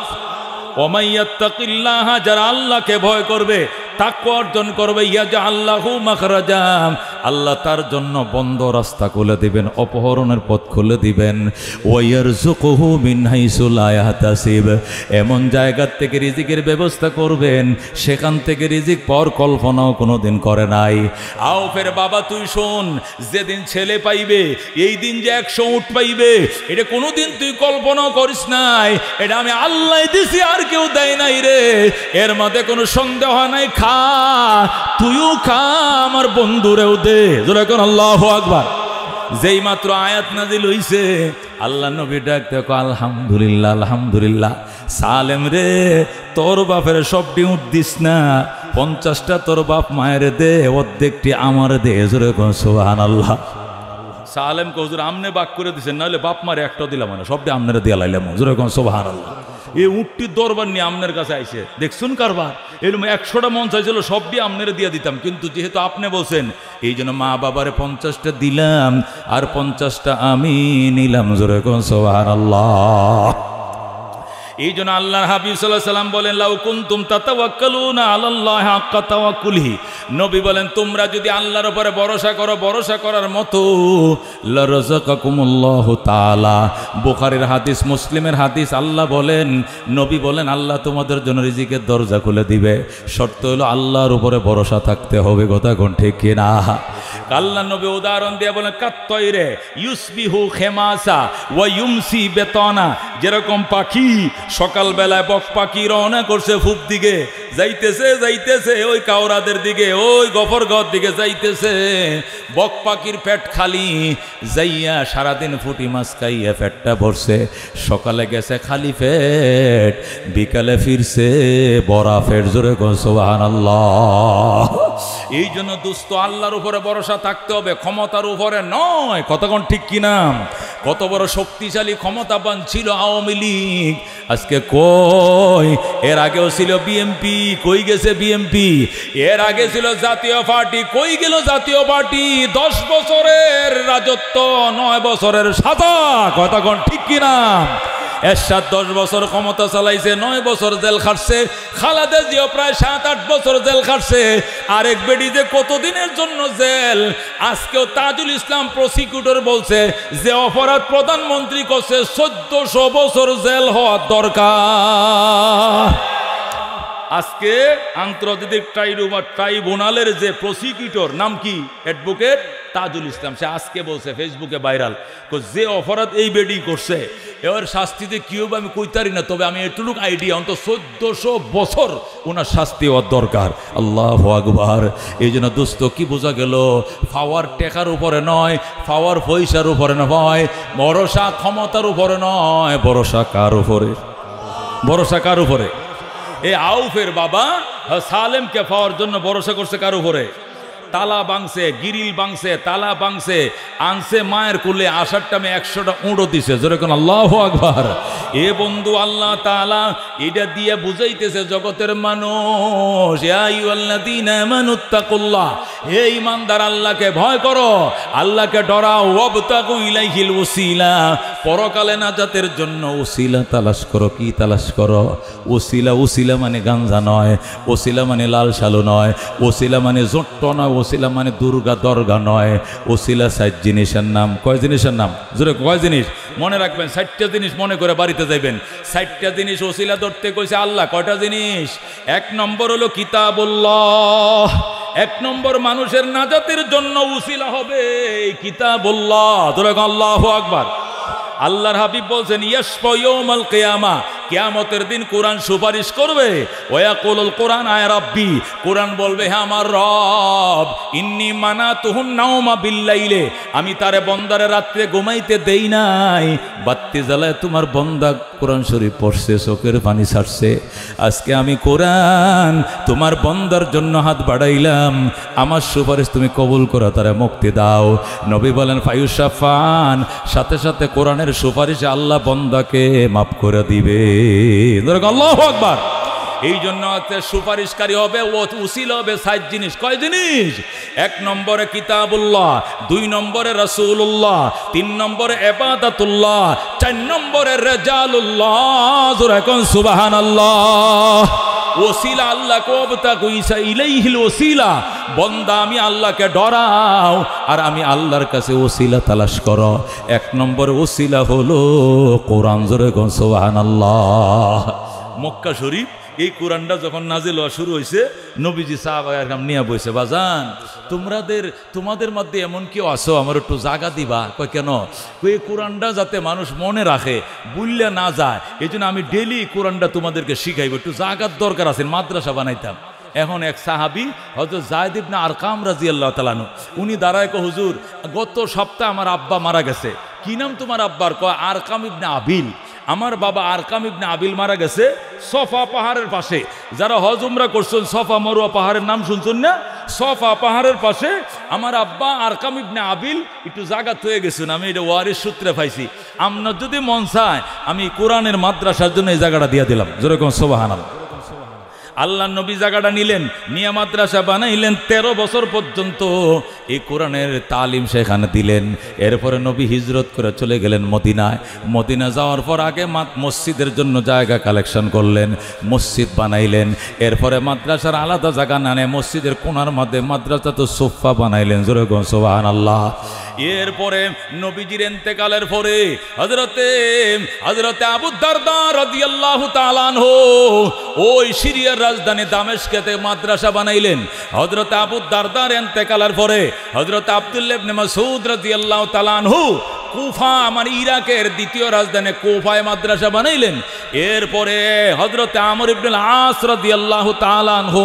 ওয়া মান ইয়াত্তাকিল্লাহ, যারা আল্লাহকে ভয় করবে, তাকওয়া অর্জন করবে, ইয়াজআল লাহু মাখরাজা, আল্লাহ তার জন্য বন্ধ রাস্তা খুলে দিবেন, অপহরণের পথ খুলে দিবেন। ওয়ারযুকুহু মিন হাইসু লা ইয়াহতাসিব, এমন জায়গা থেকে রিজিকের ব্যবস্থা করবেন সেখান থেকে রিজিক পাওয়ার কল্পনাও কোনোদিন করে নাই। আউফের বাবা তুই শোন, যেদিন ছেলে পাইবে এই দিন যে 100 উট পাইবে এটা কোনোদিন তুই কল্পনাও করিস নাই, এটা আমি আল্লাহ দিছি আর কেউ দেয় নাই রে, এর মধ্যে কোনো সন্দেহ নাই। খা, তুইও খা, আমার বন্ধুরেও দে। যেরকম আল্লাহু আকবার। যেই মাত্র আয়াত নাজিল হইছে আল্লাহ নবী ডাক দেখো, আলহামদুলিল্লাহ আলহামদুলিল্লাহ। সালেম রে, তোর বাপের সবটি উঠ দিস না, 50টা তোর বাপ মায়ের দে, অর্ধেকটি আমার দে। যেরকম সুবহানাল্লাহ। সালেম হুজুর আমনে বাক করে দিছেন, নাহলে বাপ মারে একটা দিলাম না, সবটি আমনের দিয়া লাইলাম। যেরকম সুবহানাল্লাহ। এই উটটির দরবার নিয়ে আমনের কাছে আইসে, দেখছুন কারবার, এরকম 100টা মন চাইছিল সবটি আমনের দিয়া দিতাম, কিন্তু যেহেতু আপনি বলছেন এই জন্য মা বাবারে 50টা দিলাম আর 50টা আমি নিলাম। যেরকম সুবহানাল্লাহ। এই জন্য আল্লাহর হাবিব সাল্লাল্লাহু আলাইহি সাল্লাম বলেন, লাউ কুনতুম তাতাওয়াক্কালুনা আলাল্লাহি হাক্কা তাওয়াক্কুলিহি, নবী বলেন তোমরা যদি আল্লাহর উপরে ভরসা করো ভরসা করার মতো, লারাযাকাকুমুল্লাহু তাআলা। বুখারীর হাদিস, মুসলিমের হাদিস, আল্লাহ বলেন, নবী বলেন আল্লাহ তোমাদের জন্য রিজিকের দরজা খুলে দিবে, শর্ত হলো আল্লাহর উপরে ভরসা থাকতে হবে। কথা কোন ঠিক কিনা? আল্লাহ নবী উদাহরণ দিয়ে বলেন, কাত্তয়রে ইউসবিহু খেমাসা ওয়া ইউমসি বেতনা, যেরকম পাখি সকালবেলায় বক পাখি রওনা করছে ফুপ দিকে, যাইতেছে যাইতেছে ওই কাওরাদের দিকে, ওই গফরগাঁওর দিকে যাইতেছে, বক পাখির পেট খালি, যাইয়া সারাদিন ফুটি মাছ খাইয়া পেটটা ভরছে, সকালে গেছে খালি পেট, বিকালে ফিরছে বড়া পেট। জোরে কোন সুবহানাল্লাহ। এই জন্য দোস্ত আল্লাহর উপরে ভরসা থাকতে হবে, ক্ষমতার উপরে নয়। কতক্ষণ ঠিক কিনা? কত বড় শক্তিশালী ক্ষমতাবান ছিল আওয়ামী লীগ, আজকে কই? এর আগেও ছিল বিএমপি, কই গেছে বিএমপি? এর আগে ছিল জাতীয় পার্টি, কই গেল জাতীয় পার্টি? 10 বছরের রাজত্ব, 9 বছরের সাজা। কতক্ষণ ঠিক কিনা? এরশাদ 10 বছর ক্ষমতা চালাইছে, 9 বছর জেল খাটছে। খালেদা জিয়া প্রায় 7-8 বছর জেল খাটছে। আরেক বেডি যে কতদিনের জন্য জেল। আজকেও তাজুল ইসলাম প্রসিকিউটর বলছে যে অপরাধ প্রধানমন্ত্রী করছে 1400 বছর জেল হওয়ার দরকার। আজকে আন্তর্জাতিক ট্রাইব্যুনালের যে প্রসিকিউটর, নাম কি? অ্যাডভোকেট তাজুল ইসলাম, সে আজকে বলছে ফেসবুকে ভাইরাল, যে অপরাধ এই বেডি করছে এর শাস্তিতে কি হবে আমি কইতারি না, তবে আমি এটুকু আইডিয়া, অন্তত 1400 বছর ওনার শাস্তি হওয়ার দরকার। আল্লাহু আকবার। এই জন্য দোস্ত কি বোঝা গেল? পাওয়ার টেকার উপরে নয়, পাওয়ার পয়সার উপরে নয়, ভরসা ক্ষমতার উপরে নয়, ভরসা কার উপরে? ভরসা কার উপরে? এই আউফের বাবা সালেমকে পাওয়ার জন্য ভরসা করছে কার উপরে? তালা বাংছে, গিরিল বাংছে, তালা বাংছে, আনছে মায়ের কুলে, আসার টাইমে 100টা উঁড়ো দিছে। যেরকম আল্লাহু আকবার। এ বন্ধু আল্লাহ তাআলা এটা দিয়ে বুঝাইতেছে জগতের মানুষ, ইয়া আইয়ুহাল্লাযীনা আমানুত্তাকুল্লাহ, হে ঈমানদার আল্লাহকে ভয় করো, আল্লাহকে ডরাও, ওয়াবতাগু ইলাইহিল ওসিলা, পরকালে নাজাতের জন্য ওসিলা তালাশ করো। কি তালাশ করো? ওসিলা, ওসিলা মানে গাঞ্জা নয়, ওসিলা মানে লাল শালু নয়, ওসিলা মানে জোট্ট নয়, ওসিলা মানে দুর্গা দরগা নয়। ওসিলা 7 জিনিসের নাম। কয় জিনিসের নাম? জোরে কয় জিনিস? মনে রাখবেন, 60টা জিনিস মনে করে বাড়িতে যাইবেন। 60টা জিনিস ওসিলা ধরতে কইছে আল্লাহ। কয়টা জিনিস? 1 নম্বর হলো কিতাবুল্লাহ। 1 নম্বর মানুষের নাজাতের জন্য ওসিলা হবে এই কিতাবুল্লাহ। জোরে আল্লাহু আকবার। আল্লাহর হাবিব বলছেন, ইয়াশফা ইয়াউমাল কিয়ামা, কিয়ামতের দিন কোরআন সুপারিশ করবে। ওয়ায়াকুলুল কোরআন আয়া রাব্বি, কোরআন বলবে হে আমার রব, ইন্নী মানাতুহুন নাওমা বিল্লাইলে, আমি তারে বন্দারে রাত্রে ঘুমাইতে দেই নাই, বাত্তি জ্বালায় তোমার বন্দা কোরআন শরীফ পড়ছে, চোখের পানি ছাড়ছে। আজকে আমি কোরআন তোমার বন্দার জন্য হাত বাড়াইলাম, আমার সুপারিশ তুমি কবুল করো, তারে মুক্তি দাও। নবী বলেন ফায়ুশাফান, সাথে সাথে কোরআনের সুপারিশে আল্লাহ বন্দাকে মাফ করে দিবে। আল্লাহু আকবার। এই জন্য সুপারিশকারী হবে, উসিলা হবে 7 জিনিস। কয় জিনিস? 1 নম্বরে কিতাবুল্লাহ, 2 নম্বরে রাসূলুল্লাহ, 3 নম্বরে ইবাদাতুল্লাহ, 4 নম্বরে রিজালুল্লাহ। জোরে কোন সুবহানাল্লাহ। ওসিলা আল্লাহ ওয়াবতাগু ইলাইহিল ওসিলা, বান্দা আমি আল্লাহকে ডরাও আর আমি আল্লাহর কাছে ওসিলা তালাশ করো। এক নম্বর ওসিলা হলো কোরআন। জোরে কোন সুবহানাল্লাহ। মক্কা শরীফ এই কোরআনটা যখন নাজিল হওয়া শুরু হয়েছে, নবীজি সাহাবায়ে কেরাম নিয়ে বসে, বাজান তোমাদের মধ্যে এমন কেউ আসো আমার একটু জাগা দিবা? কয় কেন? এই কোরআনটা যাতে মানুষ মনে রাখে, ভুললে না যায়, এই জন্য আমি ডেলি কোরআনটা তোমাদেরকে শিখাইব, একটু জাগার দরকার আছে, মাদ্রাসা বানাইতাম। এখন এক সাহাবী হযরত যায়েদ ইবনে আরকাম রাদিয়াল্লাহু তাআলা আনহু, উনি দাঁড়ায় কয়, হুজুর গত সপ্তাহে আমার আব্বা মারা গেছে। কি নাম তোমার আব্বার? কয় আরকাম ইবনে আবিল। আমার বাবা আরকাম ইবনে আবিল মারা গেছে সফা পাহাড়ের পাশে। যারা হজ উমরা করছেন সফা মরুয়া পাহাড়ের নাম শুনছেন না? সফা পাহাড়ের পাশে আমার আব্বা আরকাম ইবনে আবিল একটু জাগাত হয়ে গেছেন। আমি এটা ওয়ারিস সূত্রে পাইছি। আপনার যদি মন চায় আমি কোরআনের মাদ্রাসার জন্য এই জায়গাটা দিয়ে দিলাম। যেরকম সুবহানাল্লাহ। আল্লাহ নবী জায়গাটা নিলেন, নিয়া মাদ্রাসা বানাইলেন। 13 বছর পর্যন্ত এই কোরআনের তালিম সেখানে দিলেন। এরপরে নবী হিজরত করে চলে গেলেন মদিনায়। মদিনা যাওয়ার পর আগে মসজিদের জন্য জায়গা কালেকশন করলেন, মসজিদ বানাইলেন। এরপরে মাদ্রাসার আলাদা জায়গা না নিয়ে মসজিদের কোণার মধ্যে মাদ্রাসা তো সোফা বানাইলেন। জোরে কোন সুবহানাল্লাহ। এরপরে নবীজির ইন্তেকালের পরে হযরতে আবু দারদা রাদিয়াল্লাহু তাআলা আনহু ওই সিরিয়ার রাজধানী দামেস্কেতে মাদ্রাসা বানাইলেন। হযরত আবু দারদার ইন্তেকালের পরে হযরত আব্দুল্লাহ ইবনে মাসউদ রাদিয়াল্লাহু তাআলা আনহু কুফা, মানে ইরাকের দ্বিতীয় রাজধানী কুফায় মাদ্রাসা বানাইলেন। এরপরে হযরত আমর ইবনে আস রাদিয়াল্লাহু তাআলা আনহু,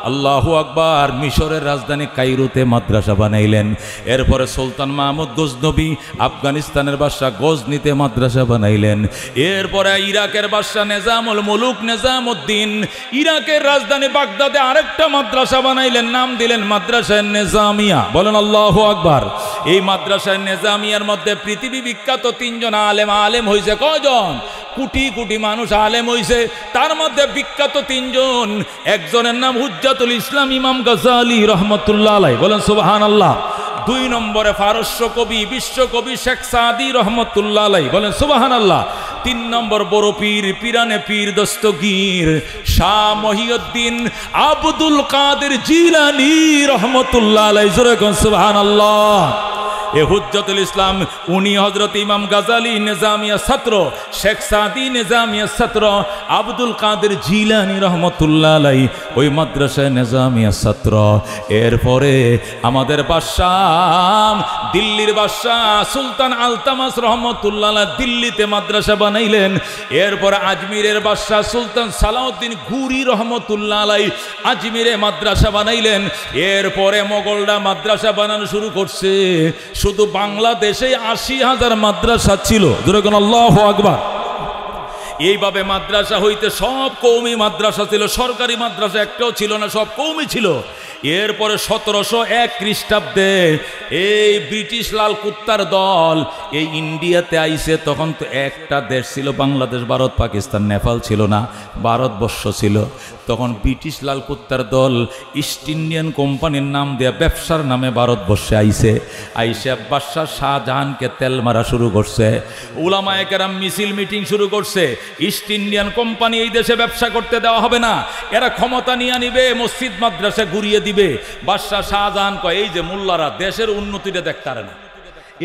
আল্লাহু আকবার, মিশরের রাজধানী কায়রোতে মাদ্রাসা বানাইলেন। এরপরে সুলতান মাহমুদ গজনবী আফগানিস্তানের বাদশা গজনিতে মাদ্রাসা বানাইলেন। এরপরে ইরাকের বাদশা নিজামুল মুলুক নিজামউদ্দিন ইরাকের রাজধানী বাগদাদে আরেকটা মাদ্রাসা বানাইলেন, নাম দিলেন মাদ্রাসায়ে নিজামিয়া। বলেন আল্লাহু আকবার। এই মাদ্রাসায়ে নিজামিয়ার মধ্যে পৃথিবী বিখ্যাত 3 জন আলেম হয়েছে। কয়জন? কোটি কোটি মানুষ আলেম হয়েছে, তার মধ্যে বিখ্যাত 3 জন। একজনের নাম হুজ্জাতুল ইসলাম ইমাম গাজ্জালী রহমতুল্লাহ আলাইহি। বলেন সুবহানাল্লাহ। 2 নম্বরে ফারস্য কবি বিশ্বকবি শেখ সাদি রহমতুল্লাহ আলাইহি। বলেন সুবহানাল্লাহ। 3 নম্বর বড় পীর পিরানে পীর দস্তগীর শাহ মহিউদ্দিন আব্দুল কাদের জিলানী রহমতুল্লাহ আলাইহি। জোরে কোন সুবহানাল্লাহ। এ হুজ্জাতুল ইসলাম উনি হযরত ইমাম গাজ্জালী নিজামিয়া ছাত্র, শেখ সাদি নিজামিয়া ছাত্র, আব্দুল কাদের জিলানী রহমতুল্লাহ আলাইহি ওই মাদ্রাসায় নিজামিয়া ছাত্র। এরপরে আমাদের বাদশাহ, দিল্লির বাদশাহ সুলতান আলতামাস রহমতুল্লাহ আলাইহি দিল্লিতে মাদ্রাসা বানাইলেন। এরপরে আজমিরের বাদশাহ সুলতান সালাউদ্দিন ঘুরি রহমতুল্লাহ আলাইহি আজমিরে মাদ্রাসা বানাইলেন। এরপরে মোগলরা মাদ্রাসা বানানো শুরু করছে। শুধু বাংলাদেশে 80,000 মাদ্রাসা ছিল। যেরকম আল্লাহু আকবার। এইভাবে মাদ্রাসা হইতে সব কওমি মাদ্রাসা ছিল, সরকারি মাদ্রাসা একটাও ছিল না, সব কওমি ছিল। এরপরে 1701 খ্রিস্টাব্দে এই ব্রিটিশ লাল কুত্তার দল এই ইন্ডিয়াতে আইছে। তখন তো একটা দেশ ছিল বাংলাদেশ, ভারত, পাকিস্তান, নেপাল ছিল না, ভারতবর্ষ ছিল। তখন ব্রিটিশ লাল কুত্তার দল ইস্ট ইন্ডিয়ান কোম্পানির নাম দেয়া ব্যবসার নামে ভারতবর্ষে আইছে। আইসা বাদশাহ শাহজাহানকে তেল মারা শুরু করছে। উলামায়ে কেরাম মিছিল মিটিং শুরু করছে। ইস্ট ইন্ডিয়ান কোম্পানি এই দেশে ব্যবসা করতে দেওয়া হবে না, এরা ক্ষমতা নিয়ে নিবে, মসজিদ মাদ্রাসা ঘুরিয়ে দিবে। বাদশাহ শাহজাহান কয় এই যে মোল্লারা দেশের উন্নতিটা দেখতারে না,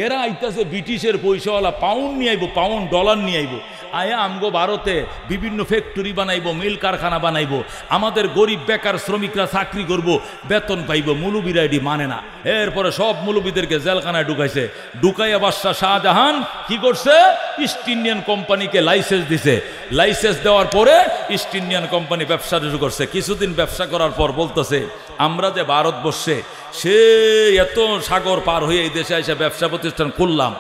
এরা আইতাছে ব্রিটিশের পয়সাওয়ালা পাউন্ড নিয়ে আইব, পাউন্ড ডলার নিয়ে আইব, আয়া আমগো ভারতে বিভিন্ন ফ্যাক্টরি বানাইবো, মিল কারখানা বানাইবো, আমাদের গরিব বেকার শ্রমিকরা চাকরি করব, বেতন পাইব। মুলুবিরা এটি মানে না। এরপরে সব মুলুবিদেরকে জেলখানায় ঢুকাইছে। ঢুকাইয়া বাদশাহ শাহজাহান কি করছে? ইস্ট ইন্ডিয়ান কোম্পানিকে লাইসেন্স দিছে। লাইসেন্স দেওয়ার পরে ইস্ট ইন্ডিয়ান কোম্পানি ব্যবসা শুরু করছে। কিছুদিন ব্যবসা করার পর বলতেছে আমরা যে ভারতবর্ষে সে এত সাগর পার হয়ে এই দেশে এসে ব্যবসা প্রতিষ্ঠান করলাম,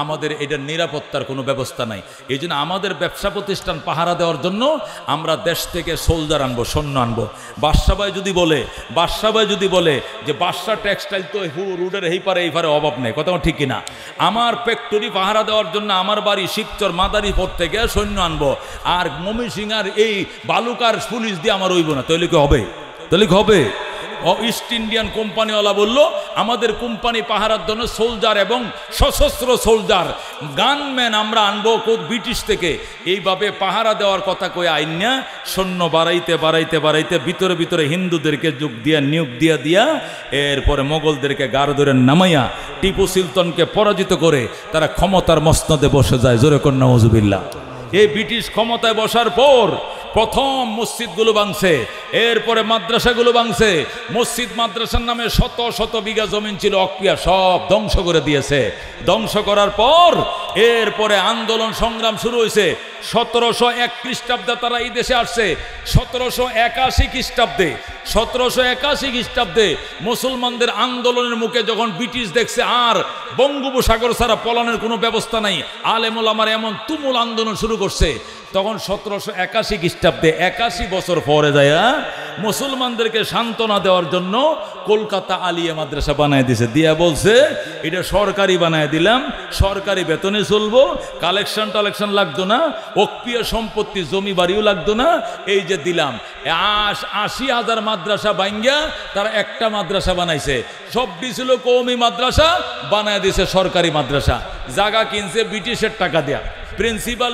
আমাদের এটার নিরাপত্তার কোনো ব্যবস্থা নাই। এই জন্য আমাদের ব্যবসা প্রতিষ্ঠান পাহারা দেওয়ার জন্য আমরা দেশ থেকে সোলজার আনবো, সৈন্য আনবো। বাদশাহ যদি বলে যে বাদশা টেক্সটাইল তো রোডের এই পারে অভাব নেই, কথা ঠিক কিনা? আমার ফ্যাক্টরি পাহারা দেওয়ার জন্য আমার বাড়ি শিবচর মাদারীপুর থেকে সৈন্য আনবো, আর ময়মনসিংহের এই বালুকার পুলিশ দিয়ে আমার হইব না, তাহলে কি হবে? ইস্ট ইন্ডিয়ান কোম্পানিওয়ালা বলল আমাদের কোম্পানি পাহারার জন্য সোলজার এবং সশস্ত্র সোলজার গানম্যান আমরা আনবো ব্রিটিশ থেকে। এইভাবে পাহারা দেওয়ার কথা কয়ে আইনা সৈন্য বাড়াইতে বাড়াইতে বাড়াইতে ভিতরে ভিতরে হিন্দুদেরকে নিয়োগ দিয়া এরপরে মোগলদেরকে গাড় ধরে নামাইয়া টিপু সুলতানকে পরাজিত করে তারা ক্ষমতার মসনদে বসে যায়। জোরে কন্যা নাউজুবিল্লাহ। এই ব্রিটিশ ক্ষমতায় বসার পর প্রথম মসজিদগুলো ভাঙছে, এরপরে মাদ্রাসাগুলো ভাঙছে। মসজিদ মাদ্রাসার নামে শত শত বিঘা জমিন ছিল অক্রিয়া, সব ধ্বংস করে দিয়েছে। ধ্বংস করার পর এরপরে আন্দোলন সংগ্রাম শুরু হয়েছে। 1701 খ্রিস্টাব্দে তারা এই দেশে আসছে। 1781 খ্রিস্টাব্দে 1781 খ্রিস্টাব্দে মুসলমানদের আন্দোলনের মুখে যখন ব্রিটিশ দেখছে আর বঙ্গোপসাগর ছাড়া পলানের কোনো ব্যবস্থা নাই, আলেম ওলামার এমন তুমুল আন্দোলন শুরু করছে, তখন 1781 খ্রিস্টাব্দে 81 বছর পরে যায় মুসলমানদেরকে সান্ত্বনা দেওয়ার জন্য কলকাতা আলিয়া মাদ্রাসা বানায় দিছে। দিয়া বলছে এটা সরকারি বানায় দিলাম, সরকারি বেতনে চলবো, কালেকশন লাগতো না, অক্রিয় সম্পত্তি জমি বাড়িও লাগতো না, এই যে দিলাম। 80,000 মাদ্রাসা ভাঙ্গা তারা একটা মাদ্রাসা বানাইছে। সবটি ছিল কওমি মাদ্রাসা, বানায় দিছে সরকারি মাদ্রাসা। জায়গা কিনছে ব্রিটিশের টাকা দেয়া, প্রিন্সিপাল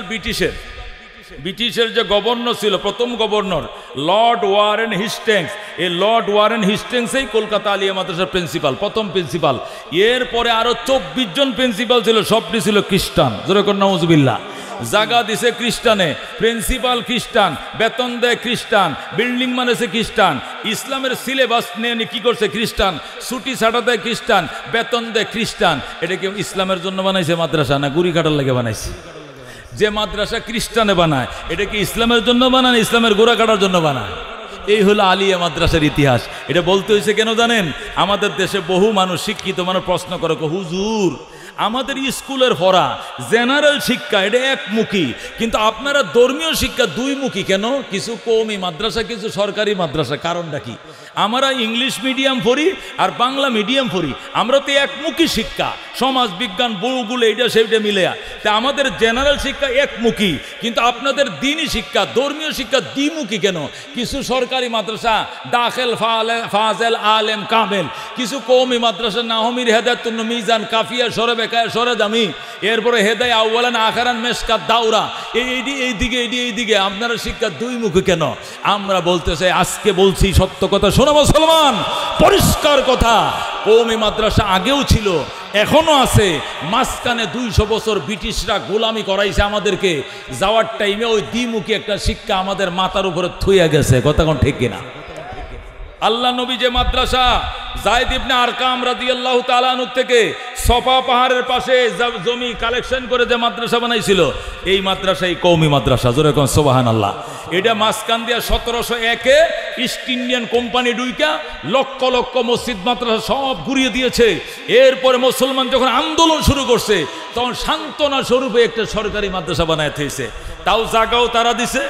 ব্রিটিশের যে গভর্নর ছিল, প্রথম গভর্নর লর্ড ওয়ারেন হেস্টিংস, এই লর্ড ওয়ারেন হেস্টিংসই কলকাতা আলিয়া মাদ্রাসার প্রিন্সিপাল, প্রথম প্রিন্সিপাল। এরপরে আরো 24 জন প্রিন্সিপাল ছিল, সবটি ছিল খ্রিস্টান। জোরে কর নাউজুবিল্লাহ। জায়গা দিছে খ্রিস্টানে, প্রিন্সিপাল খ্রিস্টান, বেতন দেয় খ্রিস্টান, বিল্ডিং বানাইছে খ্রিস্টান, ইসলামের সিলেবাস নিয়ে কি করছে খ্রিস্টান, ছুটি ছাটা দেয় খ্রিস্টান, বেতন দেয় খ্রিস্টান। এটা কি ইসলামের জন্য বানাইছে মাদ্রাসা, না গুড়ি কাটার লেগে বানাইছে? যে মাদ্রাসা খ্রিস্টানে বানায় এটা কি ইসলামের জন্য বানায়, ইসলামের গোড়া কাটার জন্য বানায়? এই হলো আলিয়া মাদ্রাসার ইতিহাস। এটা বলতে হয়েছে কেন জানেন? আমাদের দেশে বহু মানুষ, শিক্ষিত মানুষ প্রশ্ন করে, হুজুর আমাদের স্কুলের পড়া জেনারেল শিক্ষা এটা একমুখী, কিন্তু আপনারা ধর্মীয় শিক্ষা দুইমুখী কেন? কিছু কওমি মাদ্রাসা, কিছু সরকারি মাদ্রাসা, কারণটা কি? আমরা ইংলিশ মিডিয়াম পড়ি আর বাংলা মিডিয়াম পড়ি, আমরা তো একমুখী শিক্ষা, সমাজ বিজ্ঞান বইগুলো এইটা সেইটা মিলে। তা আমাদের জেনারেল শিক্ষা একমুখী, কিন্তু আপনাদের দ্বীনি শিক্ষা, ধর্মীয় শিক্ষা দ্বিমুখী কেন? কিছু সরকারি মাদ্রাসা দাখিল, ফাজেল, আলেম, কামেল, কিছু কওমি মাদ্রাসা নাহমির, হেদায়াতুন মিজান, কাফিয়া, সরে বেকায়া, সরে জামি, এরপরে হেদায় আউয়ালান, আখারান, মেশকাত, দাওরা, এইদিকে আপনারা শিক্ষা দুইমুখী কেন? আমরা বলতে চাই, আজকে বলছি সত্য কথা, শোনো মুসলমান, পরিষ্কার কথা, কওমি মাদ্রাসা আগেও ছিল, এখনো আছে। মাঝখানে 200 বছর ব্রিটিশরা গোলামি করাইছে আমাদেরকে, যাওয়ার টাইমে ওই দ্বিমুখী একটা শিক্ষা আমাদের মাথার উপরে থুইয়া গেছে। কথা কোন ঠিক কিনা? আল্লাহ নবী যে মাদ্রাসা যায়েদ ইবনে আরকাম রাদিয়াল্লাহু তাআলা আনহু থেকে সফা পাহাড়ের পাশে জমি কালেকশন করে যে মাদ্রাসা বানাইছিল, এই মাদ্রাসাই কওমি মাদ্রাসা। জোরে কোন সুবহানাল্লাহ। এটা মাঝখান দিয়া 1701-এ east Indian company ঢুইকা lakh lakh মসজিদ মাদ্রাসা সব ঘুরিয়ে দিয়েছে। এরপরে মুসলমান যখন আন্দোলন শুরু করছে, তখন সান্ত্বনা স্বরূপে একটা সরকারি মাদ্রাসা বানায় দিয়েছে। তাও জায়গাও তারা দিছে,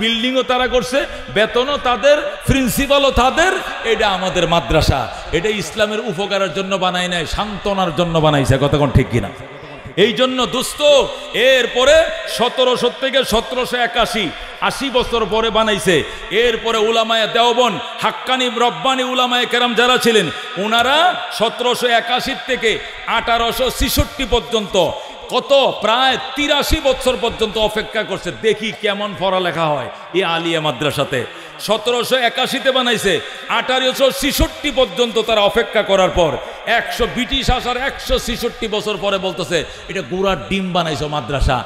বিল্ডিংও তারা করছে, বেতনও তাদের, প্রিন্সিপালও তাদের। এটা আমাদের মাদ্রাসা, এটা ইসলামের উপকারের জন্য বানাই নাই, সান্ত্বনার জন্য বানাইছে। কথা কোন ঠিক কিনা? এই জন্য দোস্ত, এরপরে 1700 থেকে 1781, 80 বছর পরে বানাইছে। এরপরে উলামায়ে দেওবন্দ, হাক্কানি রব্বানি উলামায়ে কেরাম যারা ছিলেন, ওনারা 1781 থেকে 1866 পর্যন্ত, কত প্রায় 83 বছর পর্যন্ত অপেক্ষা করছে, দেখি কেমন পড়ালেখা হয় এই আলিয়া মাদ্রাসাতে। 1781-তে বানাইছে, 1866 পর্যন্ত তারা অপেক্ষা করার পর ব্রিটিশ আসার 166 বছর পরে বলতেছে এটা গুড়ার ডিম বানাইছো মাদ্রাসা।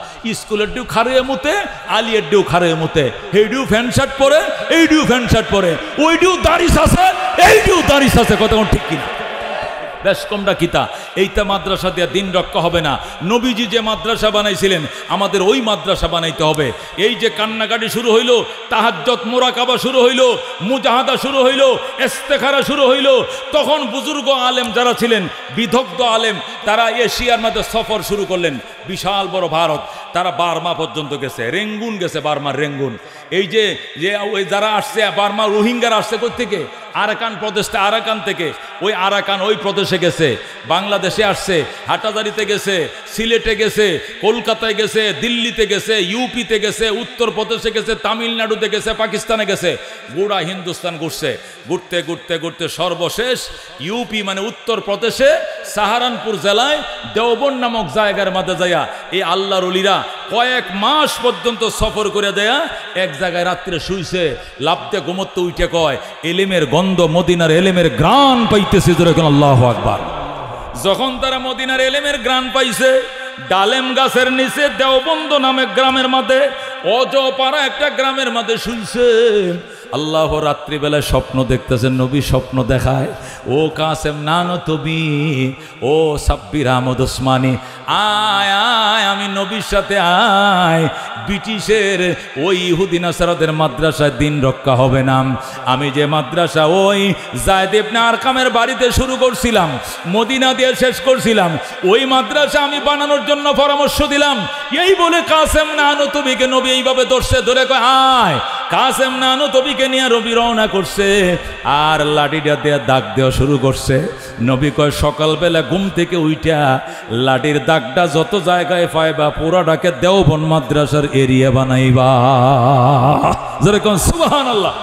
স্কুলের ডিউ খারে মুতে, আলিয়ার ডিউ খারে মুতে, এই ডিউ ফ্যান শার্ট পরে, এই ডিউ ফ্যান শার্ট পরে, ওই ডিউ দাড়িস আছে, এই ডিউ দাড়িস আছে। কথা ঠিক কিনা? বেশ কমটা কিতা, এইটা মাদ্রাসা দিয়া দিন রক্ষা হবে না। নবীজি যে মাদ্রাসা বানাইছিলেন, আমাদের ওই মাদ্রাসা বানাইতে হবে। এই যে কান্নাকাটি শুরু হইল, তাহাজ্জুদ, মুরাকাবা শুরু হইল, মুজাহাদা শুরু হইল, ইস্তেখারা শুরু হইল, তখন বুজুর্গ আলেম যারা ছিলেন, বিদগ্ধ আলেম, তারা এশিয়ার মধ্যে সফর শুরু করলেন। বিশাল বড় ভারত, তারা বার্মা পর্যন্ত গেছে, রেঙ্গুন গেছে, বার্মার রেঙ্গুন। এই যে ওই যারা আসছে বার্মা, রোহিঙ্গারা আসছে কোত্থেকে? আরাকান প্রদেশটা, আরাকান থেকে, ওই আরাকান ওই প্রদেশে গেছে, বাংলাদেশে আসছে, হাটাজারিতে গেছে, সিলেটে গেছে, কলকাতায় গেছে, দিল্লিতে গেছে, ইউপিতে গেছে, উত্তরপ্রদেশে গেছে, তামিলনাড়ুতে গেছে, পাকিস্তানে গেছে, গোড়া হিন্দুস্তান ঘুরছে। ঘুরতে ঘুরতে ঘুরতে সর্বশেষ ইউপি মানে উত্তরপ্রদেশে সাহারানপুর জেলায় দেওবন্দ নামক জায়গার মধ্যে যাইয়া এই আল্লাহর ওলিরা কয়েক মাস পর্যন্ত সফর করে দেয়া এক জায়গায় রাত্রে শুইছে। লাভতে ঘুমোতে উঠে কয়, এলেমের গন্ধ, মদিনার এলেমের গ্রাণ পাইতেছে, যেরকম আল্লাহু আকবার। যখন তারা মদিনার এলেমের গ্রাণ পাইছে, ডালেম গাছের নিচে দেওবন্দ নামে গ্রামের মধ্যে, অজপাড়া একটা গ্রামের মধ্যে শুইছে। আল্লাহ রাত্রিবেলায় স্বপ্ন দেখতেছেন, নবী স্বপ্ন দেখায়, ও কাসেম নানো তুমি, ও সাব্বির আহমদ ওসমানী, আয় আয় আমি নবীর সাথে আয়, ব্রিটিশের ওই ইহুদি নাসারাদের মাদ্রাসায় দিন রক্ষা হবে না। আমি যে মাদ্রাসা ওই যায়েদ ইবনে আরকামের বাড়িতে শুরু করছিলাম, মদিনা দিয়ে শেষ করছিলাম, ওই মাদ্রাসা আমি বানানোর জন্য পরামর্শ দিলাম। এই বলে কাসেম নানো তুমিকে নবী এইভাবে ধরছে, ধরে কয় আয়। কাসেম নানো তবিকে নিয়ে রবি রওনা করছে, আর লাঠিটা দিয়ে দাগ দেওয়া শুরু করছে। নবী কয় সকালবেলা ঘুম থেকে উইটা লাঠির দাগটা যত জায়গায় পাইবা পুরাটাকে দেওবন্দ মাদ্রাসার এরিয়া বানাইবা, যেরকম সুবহানাল্লাহ।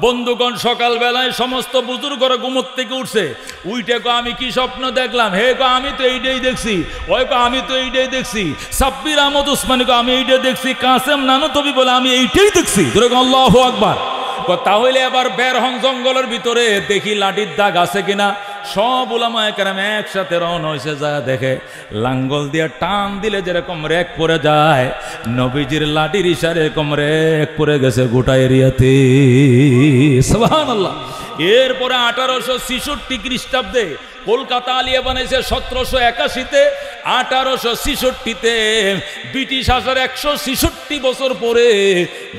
বন্ধুগণ, সকালবেলায় সমস্ত বুজুর্গরা ঘুমোর থেকে উঠছে, উইটে কো আমি কি স্বপ্ন দেখলাম? হে কো আমি তো এইটাই দেখছি। ওই কো আমি তো এইটাই দেখছি। সাব্বির আহমদ ওসমানী কো আমি এইটাই দেখছি। কাসেম নানো তবি বলে আমি এইটাই দেখছি। আল্লাহু আকবার। তাহলে এবার বের হন জঙ্গলের ভিতরে, দেখি লাঠির দাগ আছে কিনা। সব উলামায়ে কেরাম একসাথে রওনা হয়েছে, যা দেখে লাঙ্গল দিয়ে টান দিলে যেরকম রেক পড়ে যায়, নবীজির লাঠির ইশারে এরকম রেক পড়ে গেছে গোটা এরিয়াতে। সুবহানাল্লাহ। এরপরে 1866 খ্রিস্টাব্দে কলকাতা আলিয়া বানাইছে 1781-তে, 1866-তে ব্রিটিশ আসার 166 বছর পরে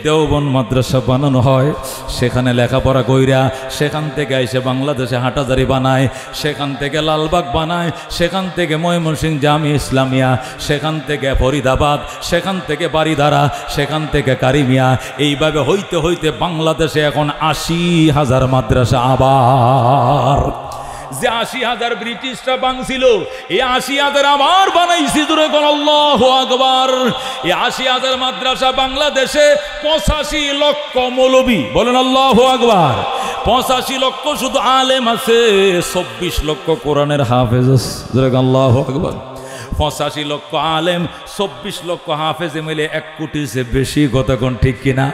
দেওবন্দ মাদ্রাসা বানানো হয়। সেখানে লেখাপড়া কইরা সেখান থেকে এসে বাংলাদেশে হাটাজারি বানায়, সেখান থেকে লালবাগ বানায়, সেখান থেকে ময়মনসিংহ জামি ইসলামিয়া, সেখান থেকে ফরিদাবাদ, সেখান থেকে বারিধারা, সেখান থেকে কারিমিয়া। এইভাবে হইতে হইতে বাংলাদেশে এখন 80,000 মাদ্রাসা। আবার যে 80,000 ব্রিটিশরা বাংছিল, এই 80,000 আবার বানাইছি। দূরে কোন আল্লাহু আকবার। এই 80,000 মাদ্রাসা বাংলাদেশে 85 লক্ষ মৌলবী, বলেন আল্লাহু আকবার। 85 লক্ষ শুধু আলেম আছে, 24 লক্ষ কোরআনের হাফেজ আছে। দূরে কোন আল্লাহু আকবার। 85 লক্ষ আলেম, 24 লক্ষ হাফেজে মিলে 1 কোটির চেয়ে বেশি। কতক্ষণ ঠিক কিনা?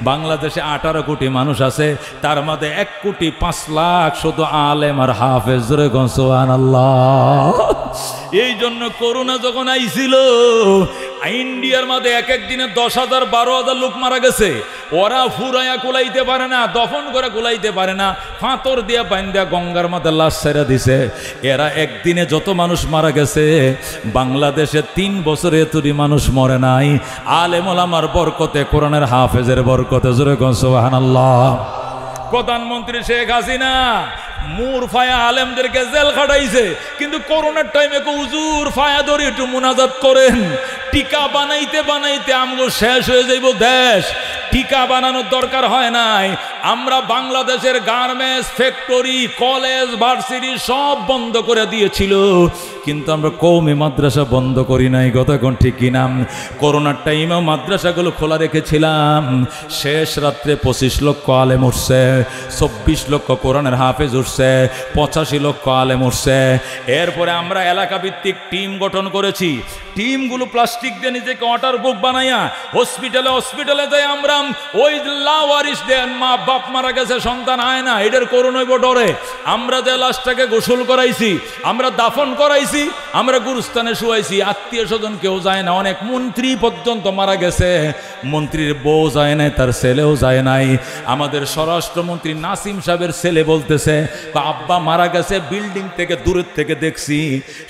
বাংলাদেশে 18 কোটি মানুষ আছে, তার মধ্যে 1 কোটি 5 লাখ শুধু আলেম আর হাফেজ। জোরে কোন সুবহানাল্লাহ। এই জন্য করোনা যখন আইছিল, ইন্ডিয়ার মধ্যে এক এক দিনে 10,000 12,000 লোক মারা গেছে। ওরা ফুরাইয়া কুলাইতে পারে না, দফন করে কুলাইতে পারে না, ফাঁতর দিয়া বান্ধা গঙ্গার মধ্যে লাশ ছেড়ে দিছে। এরা একদিনে যত মানুষ মারা গেছে, বাংলাদেশে 3 বছরে এতটি মানুষ মরে নাই। আলেম ওলামার বরকতে, কোরআনের হাফেজের বরকতে। জোরে কোন সুবহানাল্লাহ। প্রধানমন্ত্রী শেখ হাসিনা মুর ফায়া আলেমদেরকে জেল খাটাইছে, কিন্তু করোনার টাইমে হুজুর ফায়া ধরে একটু মুনাজাত করেন। টিকা বানাইতে বানাইতে আমগো শেষ হয়ে যাইব দেশ। টিকা বানানোর দরকার হয় নাই। আমরা বাংলাদেশের গার্মেন্টস, ফ্যাক্টরি, কলেজ, ভার্সিটি সব বন্ধ করে দিয়েছিল, কিন্তু আমরা কওমি মাদ্রাসা বন্ধ করি নাই। কতক্ষণ ঠিক কিনা? করোনার টাইমেও মাদ্রাসাগুলো খোলা রেখেছিলাম। শেষ রাত্রে 25 লক্ষ আলেম উঠছে, 24 লক্ষ কোরআনের হাফেজ উঠছে, 85 লক্ষ আলেম উঠছে। এরপরে আমরা এলাকা ভিত্তিক টিম গঠন করেছি। টিমগুলো প্লাস্টিক দিয়ে নিজেকে ওয়াটার বুক বানাইয়া হসপিটালে হসপিটালে যাই আমরা ওই লাওয়ারিস দেন, মা বাপ মারা গেছে, সন্তান আয় না, এটার করোনায় ডরে আমরা যে লাশটাকে গোসল করাইছি, আমরা দাফন করাইছি, আমরা গুরুস্থানে শুয়াইছি। আত্মীয় স্বজন কেউ যায় না। অনেক মন্ত্রী পর্যন্ত মারা গেছে, মন্ত্রীর বউ যায় নাই, তার ছেলেও যায় নাই। আমাদের স্বরাষ্ট্রমন্ত্রী নাসিম সাহেবের ছেলে বলতেছে, আব্বা মারা গেছে, বিল্ডিং থেকে দূরের থেকে দেখছি,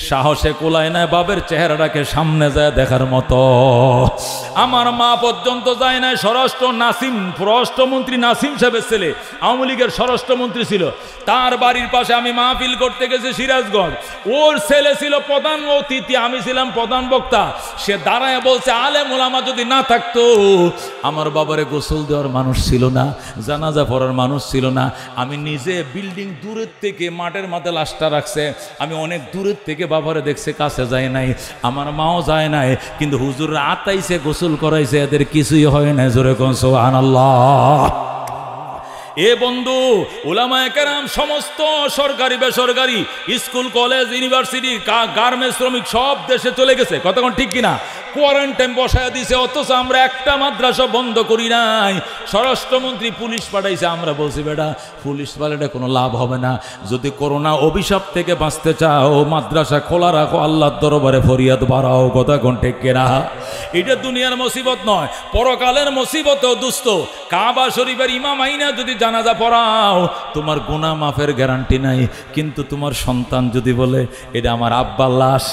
সাহসে কোলায় না বাবের চেহারাটাকে সামনে যায় দেখার মতো। আমার মা পর্যন্ত যায় নাই। স্বরাষ্ট্রমন্ত্রী নাসিম সাহেবের ছেলে আওয়ামী লীগের স্বরাষ্ট্রমন্ত্রী ছিল, তার বাড়ির পাশে আমি মাহফিল করতে গেছি সিরাজগঞ্জ। ওর ছেলে ছিল প্রধান অতিথি, আমি ছিলাম প্রধান বক্তা। সে দাঁড়ায় বলছে, আলেম ওলামা যদি না থাকতো আমার বাবারে গোসল দেওয়ার মানুষ ছিল না, জানাজা পড়ার মানুষ ছিল না। আমি নিজে বিল্ডিং দূরের থেকে মাঠের মাঝে লাশটা রাখছে, আমি অনেক দূরের থেকে বাবারে দেখছে, কাছে যায় নাই, আমার মাও যায় নাই, কিন্তু হুজুররা আতাইছে, গোসল করাইছে, এদের কিছুই হয় না। জোরে কোন সুবহানাল্লাহ। এ বন্ধু, উলামায়ে কেরাম সমস্ত সরকারি বেসরকারি স্কুল কলেজ ইউনিভার্সিটি গার্মেন্টস শ্রমিক সব দেশে চলে গেছে, কতক্ষণ ঠিক কিনা? কোয়ারেন্টাইন বসায় দিছে, অথচ আমরা একটা মাদ্রাসা বন্ধ করি নাই। স্বরাষ্ট্রমন্ত্রী পুলিশ পাঠাইছে, আমরা বলছি বেটা পুলিশ পাঠালে কোনো লাভ হবে না, যদি করোনা অভিশাপ থেকে বাঁচতে চাও মাদ্রাসা খোলা রাখো, আল্লাহর দরবারে ফরিয়াদ বাড়াও, কতক্ষণ ঠিক কিনা? এটা দুনিয়ার মুসিবত নয়, পরকালের মুসিবত। দুস্থ কাবা শরীফের ইমাম আইনা যদি জানাজা পড়াও, তোমার গুনাহ মাফের গ্যারান্টি নাই, কিন্তু তোমার সন্তান যদি বলে এটা আমার আব্বার লাশ,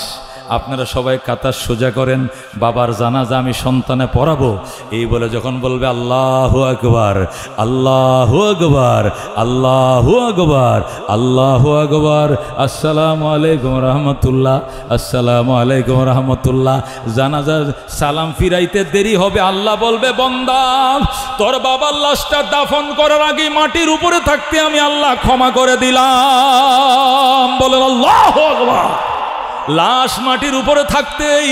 আপনারা সবাই কাতার সোজা করেন, বাবার জানাজা আমি সন্তানে পড়াবো, এই বলে যখন বলবে আল্লাহু আকবার, আল্লাহু আকবার, আল্লাহু আকবার, আল্লাহু আকবার, আসসালামু আলাইকুম রহমতুল্লাহ, আসসালামু আলাইকুম রহমতুল্লাহ, জানাজা সালাম ফিরাইতে দেরি হবে, আল্লাহ বলবে বান্দা তোর বাবার লাশটা দাফন করার আগে মাটির উপরে থাকতে আমি আল্লাহ ক্ষমা করে দিলাম। বলেন আল্লাহু আকবার। লাশ মাটির উপরে থাকতেই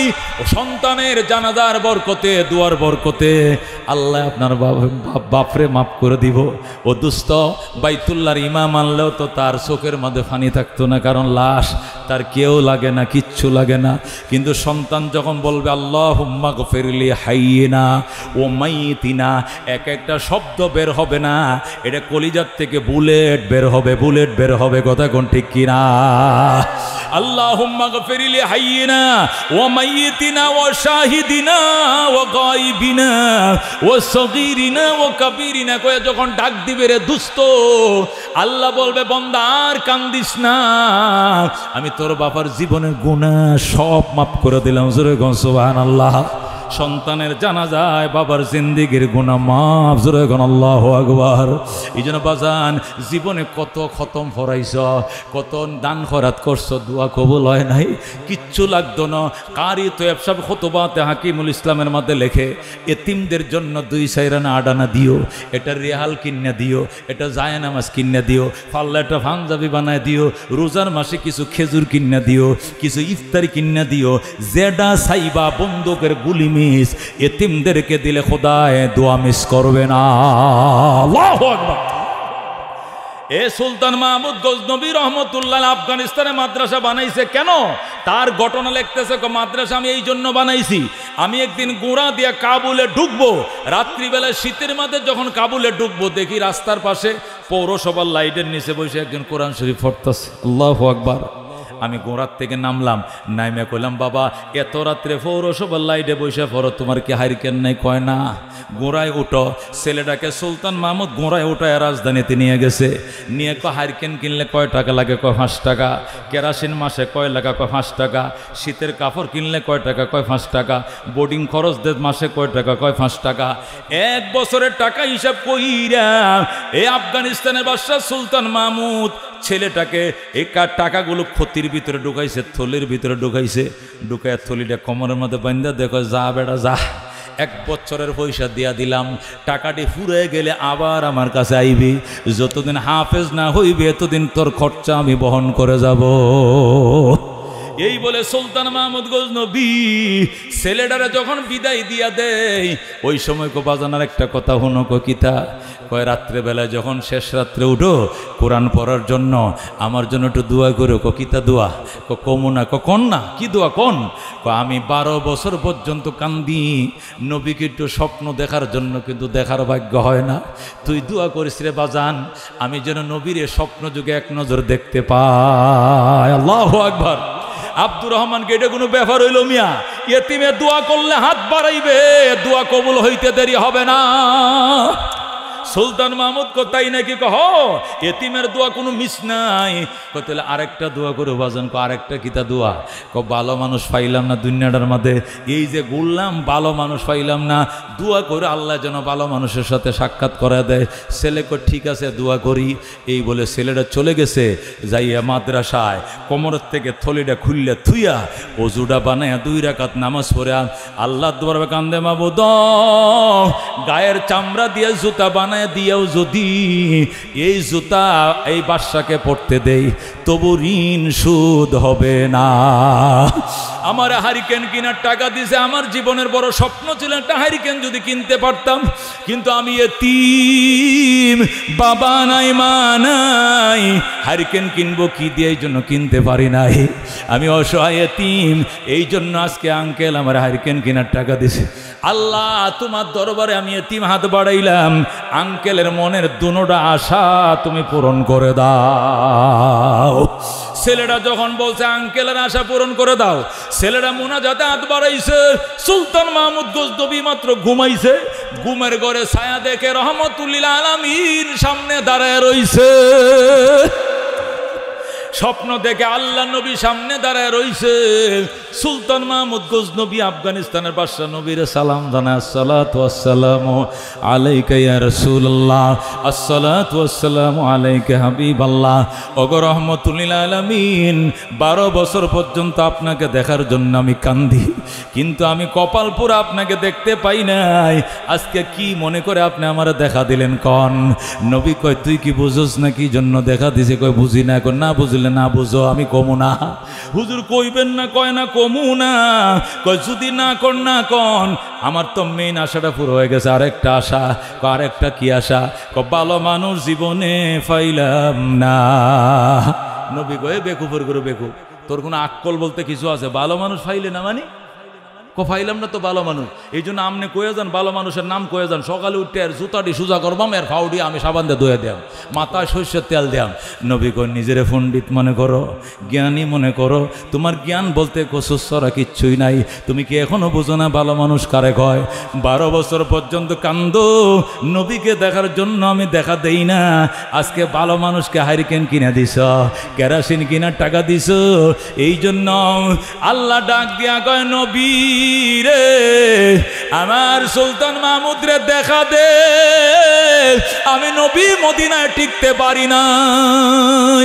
সন্তানের জানাজার বরকতে, দুয়ার বরকতে আল্লাহ আপনার বাপরে মাফ করে দিব। ও দুস্থ বাইতুল্লাহর ইমাম আনলেও তো তার চোখের মধ্যে পানি থাকতো না, কারণ লাশ তার কেউ লাগে না, কিচ্ছু লাগে না। কিন্তু সন্তান যখন বলবে আল্লাহুম্মা গফিরলি হাইয়িনা ও মাইয়িতিনা, এক একটা শব্দ বের হবে না, এটা কলিজার থেকে বুলেট বের হবে, বুলেট বের হবে, কথা কোন ঠিক কিনা? আল্লাহুম্মা গফিরলি হাইয়িনা ওয়া মাইয়িতিনা ওয়া শাহিদিনা ওয়া গায়বিনা ওয়া সগীরিনা ওয়া কাবীরিনা কয়ে যখন ডাক দিবে রে দুস্থ, আল্লাহ বলবে বান্দা আর কান্দিস না, আমি তোর বাবার জীবনের গুনাহ সব মাফ করে দিলাম। জোরে কোন সুবহানাল্লাহ। সন্তানের জানাজায় বাবার জিন্দেগির গুনাহ মাফ, জোরে কোন আল্লাহু আকবার। এই জন্য বাজান, জীবনে কত খতম ফরাইছ, কত দান খরাত করছো, দোয়া কবুল হয় নাই, কিচ্ছু লাগতো না। কারি তো সব খুতবাতে হাকিমুল ইসলামের মধ্যে লেখে, এতিমদের জন্য 2 সাইরানা আডানা দিও, এটা রেহাল কিনে দিও, এটা জায়নামাজ কিনে দিও, পাল্লাটা পাঞ্জাবি বানায় দিও, রোজার মাসে কিছু খেজুর কিনে দিও, কিছু ইফতারি কিনে দিও, যেটা চাইবা বন্দুকের গুলি মিস, এতিমদেরকে দিলে খোদায় দোয়া মিস করবে না। আল্লাহু আকবার। এ সুলতান মাহমুদ গজনবী রহমতুল্লাহ আফগানিস্তানে মাদ্রাসা বানাইছে কেন? তার ঘটনা লিখতেছে, মাদ্রাসা আমি এই জন্য বানাইছি, আমি একদিন গোড়া দিয়ে কাবুলে ঢুকবো, রাত্রিবেলা শীতের মাঝে যখন কাবুলে ঢুকবো, দেখি রাস্তার পাশে পৌরসভার লাইটের নিচে বসে একজন কোরআন শরীফ পড়তেছে। আল্লাহু আকবার। আমি গোড়ার থেকে নামলাম, নাইমে কইলাম বাবা এত রাত্রে পৌরসভার লাইটে বসে পড়ো, তোমার কি হারিকেন নাই? কয় না। গোড়ায় উঠো। ছেলেটাকে সুলতান মাহমুদ গোড়ায় উঠায় রাজধানীতে নিয়ে গেছে, নিয়ে হারিকেন কিনলে কয় টাকা লাগে? কয় 5 টাকা। কেরাসিন মাসে কয় লাগা? কয় 5 টাকা। শীতের কাপড় কিনলে কয় টাকা? কয় 5 টাকা। বোর্ডিং খরচ দে মাসে কয় টাকা? কয় 5 টাকা। 1 বছরের টাকা হিসাব কইরা এই আফগানিস্তানের বাদশা সুলতান মাহমুদ ছেলেটাকে এই টাকাগুলো ক্ষতির ভিতরে ঢুকাইছে, থলির ভিতরে ঢুকাইছে, ঢুকায় থলিটা কোমরের মধ্যে বান্ধা দেখো, যা বেটা যা, 1 বছরের পয়সা দিয়া দিলাম, টাকাটি ফুরে গেলে আবার আমার কাছে আইবি, যতদিন হাফেজ না হইবে এতদিন তোর খরচা আমি বহন করে যাব। এই বলে সুলতান মাহমুদ গজনবী ছেলেটারে যখন বিদায় দিয়া দেয়, ওই সময় কো বাজানার একটা কথা হনো কো কিতা কয়, রাত্রেবেলায় যখন শেষ রাত্রে উঠো কোরআন পড়ার জন্য আমার জন্য একটু দোয়া করো। কো কিতা দোয়া? কো কমুনা। কো কন না, কি দোয়া কন? কো আমি 12 বছর পর্যন্ত কান্দি, নবীকে একটু স্বপ্ন দেখার জন্য, কিন্তু দেখার ভাগ্য হয় না, তুই দোয়া করিস রে বাজান, আমি যেন নবীর স্বপ্ন যুগে এক নজর দেখতে পাই। আল্লাহু আকবার। আব্দুর রহমানকে এটা কোনো ব্যাপার হইল মিয়া? এতিমে দোয়া করলে হাত বাড়াইবে, দোয়া কবুল হইতে দেরি হবে না। সুলতান মাহমুদ কোথায় নাকি কহ এতিমের দোয়া কোনো মিস নাই। তাহলে আরেকটা দোয়া করে বাজান, আরেকটা কিতা দোয়া? ভালো মানুষ পাইলাম না দুনিয়াটার মধ্যে, এই যে ঘুরলাম ভালো মানুষ পাইলাম না, দোয়া করে আল্লাহ যেন ভালো মানুষের সাথে সাক্ষাৎ করে দেয়। ছেলে কই ঠিক আছে দোয়া করি। এই বলে ছেলেটা চলে গেছে, যাইয়া মাদ্রাসায় কোমরের থেকে থলিটা খুললে থুইয়া অজুটা বানায় 2 রাকাত নামাজ পড়ে আল্লাহ দরবারে কান্দে, মাবুদ গায়ের চামড়া দিয়ে জুতা বানায় দিয়েও যদি এই জুতা এই বাদশাকে পড়তে দেই তবু ঋণ সুদ হবে না। আমার হারিকেন কিনার টাকা দিছে, আমার জীবনের বড় স্বপ্ন ছিল একটা হারিকেন যদি কিনতে পারতাম, কিন্তু আমি এতিম, বাবা নাই মা নাই, হারিকেন কিনবো কি দিয়ে, এই জন্য কিনতে পারি নাই। আমি অসহায় এতিম, এই জন্য আজকে আঙ্কেল আমার হারিকেন কিনার টাকা দিছে। আল্লাহ তোমার দরবারে আমি এতিম হাত বাড়াইলাম, আঙ্কেলের মনের দুনোটা আশা তুমি পূরণ করে দাও। ছেলেটা যখন বলছে আঙ্কেলের আশা পূরণ করে দাও, ছেলেটা মুনাজাতে হাত বাড়াইছে। সুলতান মাহমুদ গজনবী মাত্র ঘুমাইছে, ঘুমের ঘরে ছায়া দেখে রহমতুল্লিল আলামিন সামনে দাঁড়ায় রইছে। স্বপ্ন দেখে আল্লাহ নবী সামনে দাঁড়ায় রইছে। সুলতান মাহমুদ গজনবী আফগানিস্তানের বাদশা নবীরে সালাম জানায়, আসসালাতু ওয়াসসালামু আলাইকা ইয়া রাসূলুল্লাহ, আসসালাতু ওয়াসসালামু আলাইকা হাবিবাল্লাহ। ওগো রহমাতুল আলামিন, 12 বছর পর্যন্ত আপনাকে দেখার জন্য আমি কান্দি, কিন্তু আমি কপাল পুরা আপনাকে দেখতে পাই নাই। আজকে কি মনে করে আপনি আমারে দেখা দিলেন কন? নবী কয় তুই কি বুঝোস না কি জন্য দেখা দিছে? কয় বুঝি না। কয় না বুঝলে না বুঝো আমি কমু না। হুজুর কইবেন না? কয় না কমু না। কয় যদি না কর না কন, আমার তো মেইন আশাটা পুরো হয়ে গেছে, আরেকটা আশা। আরেকটা কি আশা? ভালো মানুষ জীবনে পাইলাম না। নবী কয়ে বেকুফের করে বেকুফ, তোর কোনো আক্কল বলতে কিছু আছে? ভালো মানুষ পাইলে না মানে ফাইলাম না তো ভালো মানুষ। এই জন্য আমনে কয়ে যান ভালো মানুষের নাম কয়ে যান, সকালে উঠতে আর জুতাটি সোজা করবাম, এর ফাউডি আমি সাবান দিয়ে ধুয়ে দিয়াম, মাথায় সর্ষের তেল দিয়াম। নবী কই নিজেরে পণ্ডিত মনে করো, জ্ঞানী মনে করো, তোমার জ্ঞান বলতে কসুসরা কিচ্ছুই নাই। তুমি কি এখনো বুঝো না ভালো মানুষ কারে কয়? 12 বছর পর্যন্ত কান্দো, নবীকে দেখার জন্য আমি দেখা দেই না। আজকে ভালো মানুষকে হারিকেন কিনে দিছ, কেরাসিন কিনার টাকা দিছ, এই জন্য আল্লাহ ডাক দিয়া কয় নবী রে আমার সুলতান মাহমুদ রে দেখা দে, আমি নবী মদিনায় টিকতে পারি না।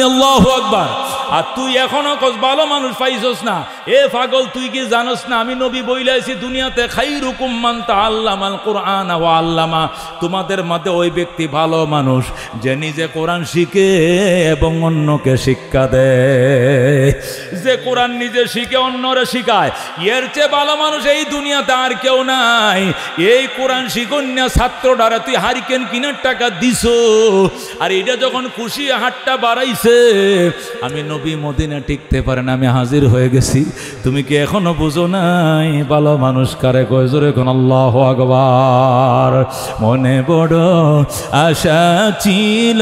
আল্লাহু আকবার। আর তুই এখনো ভালো মানুষ পাইছস না? এ পাগল, তুই কি জানোস না আমি নবী বইলাইছি দুনিয়াতে খাইরুকুম মান তাআল্লামাল কুরআন ওয়া আল্লামা, তোমাদের মধ্যে ওই ব্যক্তি ভালো মানুষ যে নিজে কোরআন শিখে এবং অন্যকে শিক্ষা দেয়। যে কোরআন নিজে শিখে অন্যরে শিখায়, এর চেয়ে ভালো মানুষ এই দুনিয়াতে আর কেউ নাই। এই কোরআন শিখুন না ছাত্রটারা তুই হারিকেন কিনার টাকা দিছ, আর এটা যখন খুশি হাতটা বাড়াইছে, আমি নবী মদিনা টিকতে পারে না, আমি হাজির হয়ে গেছি। তুমি কি এখনো বুঝো নাই ভালো মানুষ কারে কয়? জোরে কোন আল্লাহু আকবার। মনে বড় আশা ছিল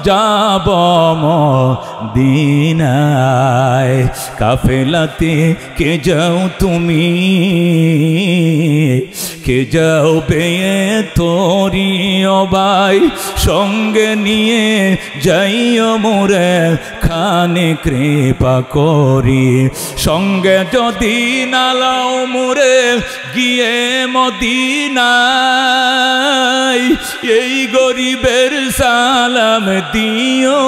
যাব মদিনায়, কাফেলাতে কে যাও তুমি, কে যাও বেয়ে তোরি ও ভাই, সঙ্গে নিয়ে যাইও মোরে খানে কৃপা করি, সঙ্গে যদি নালাও মোরে গিয়ে মদিনায়, এই গরিবের সালাম দিও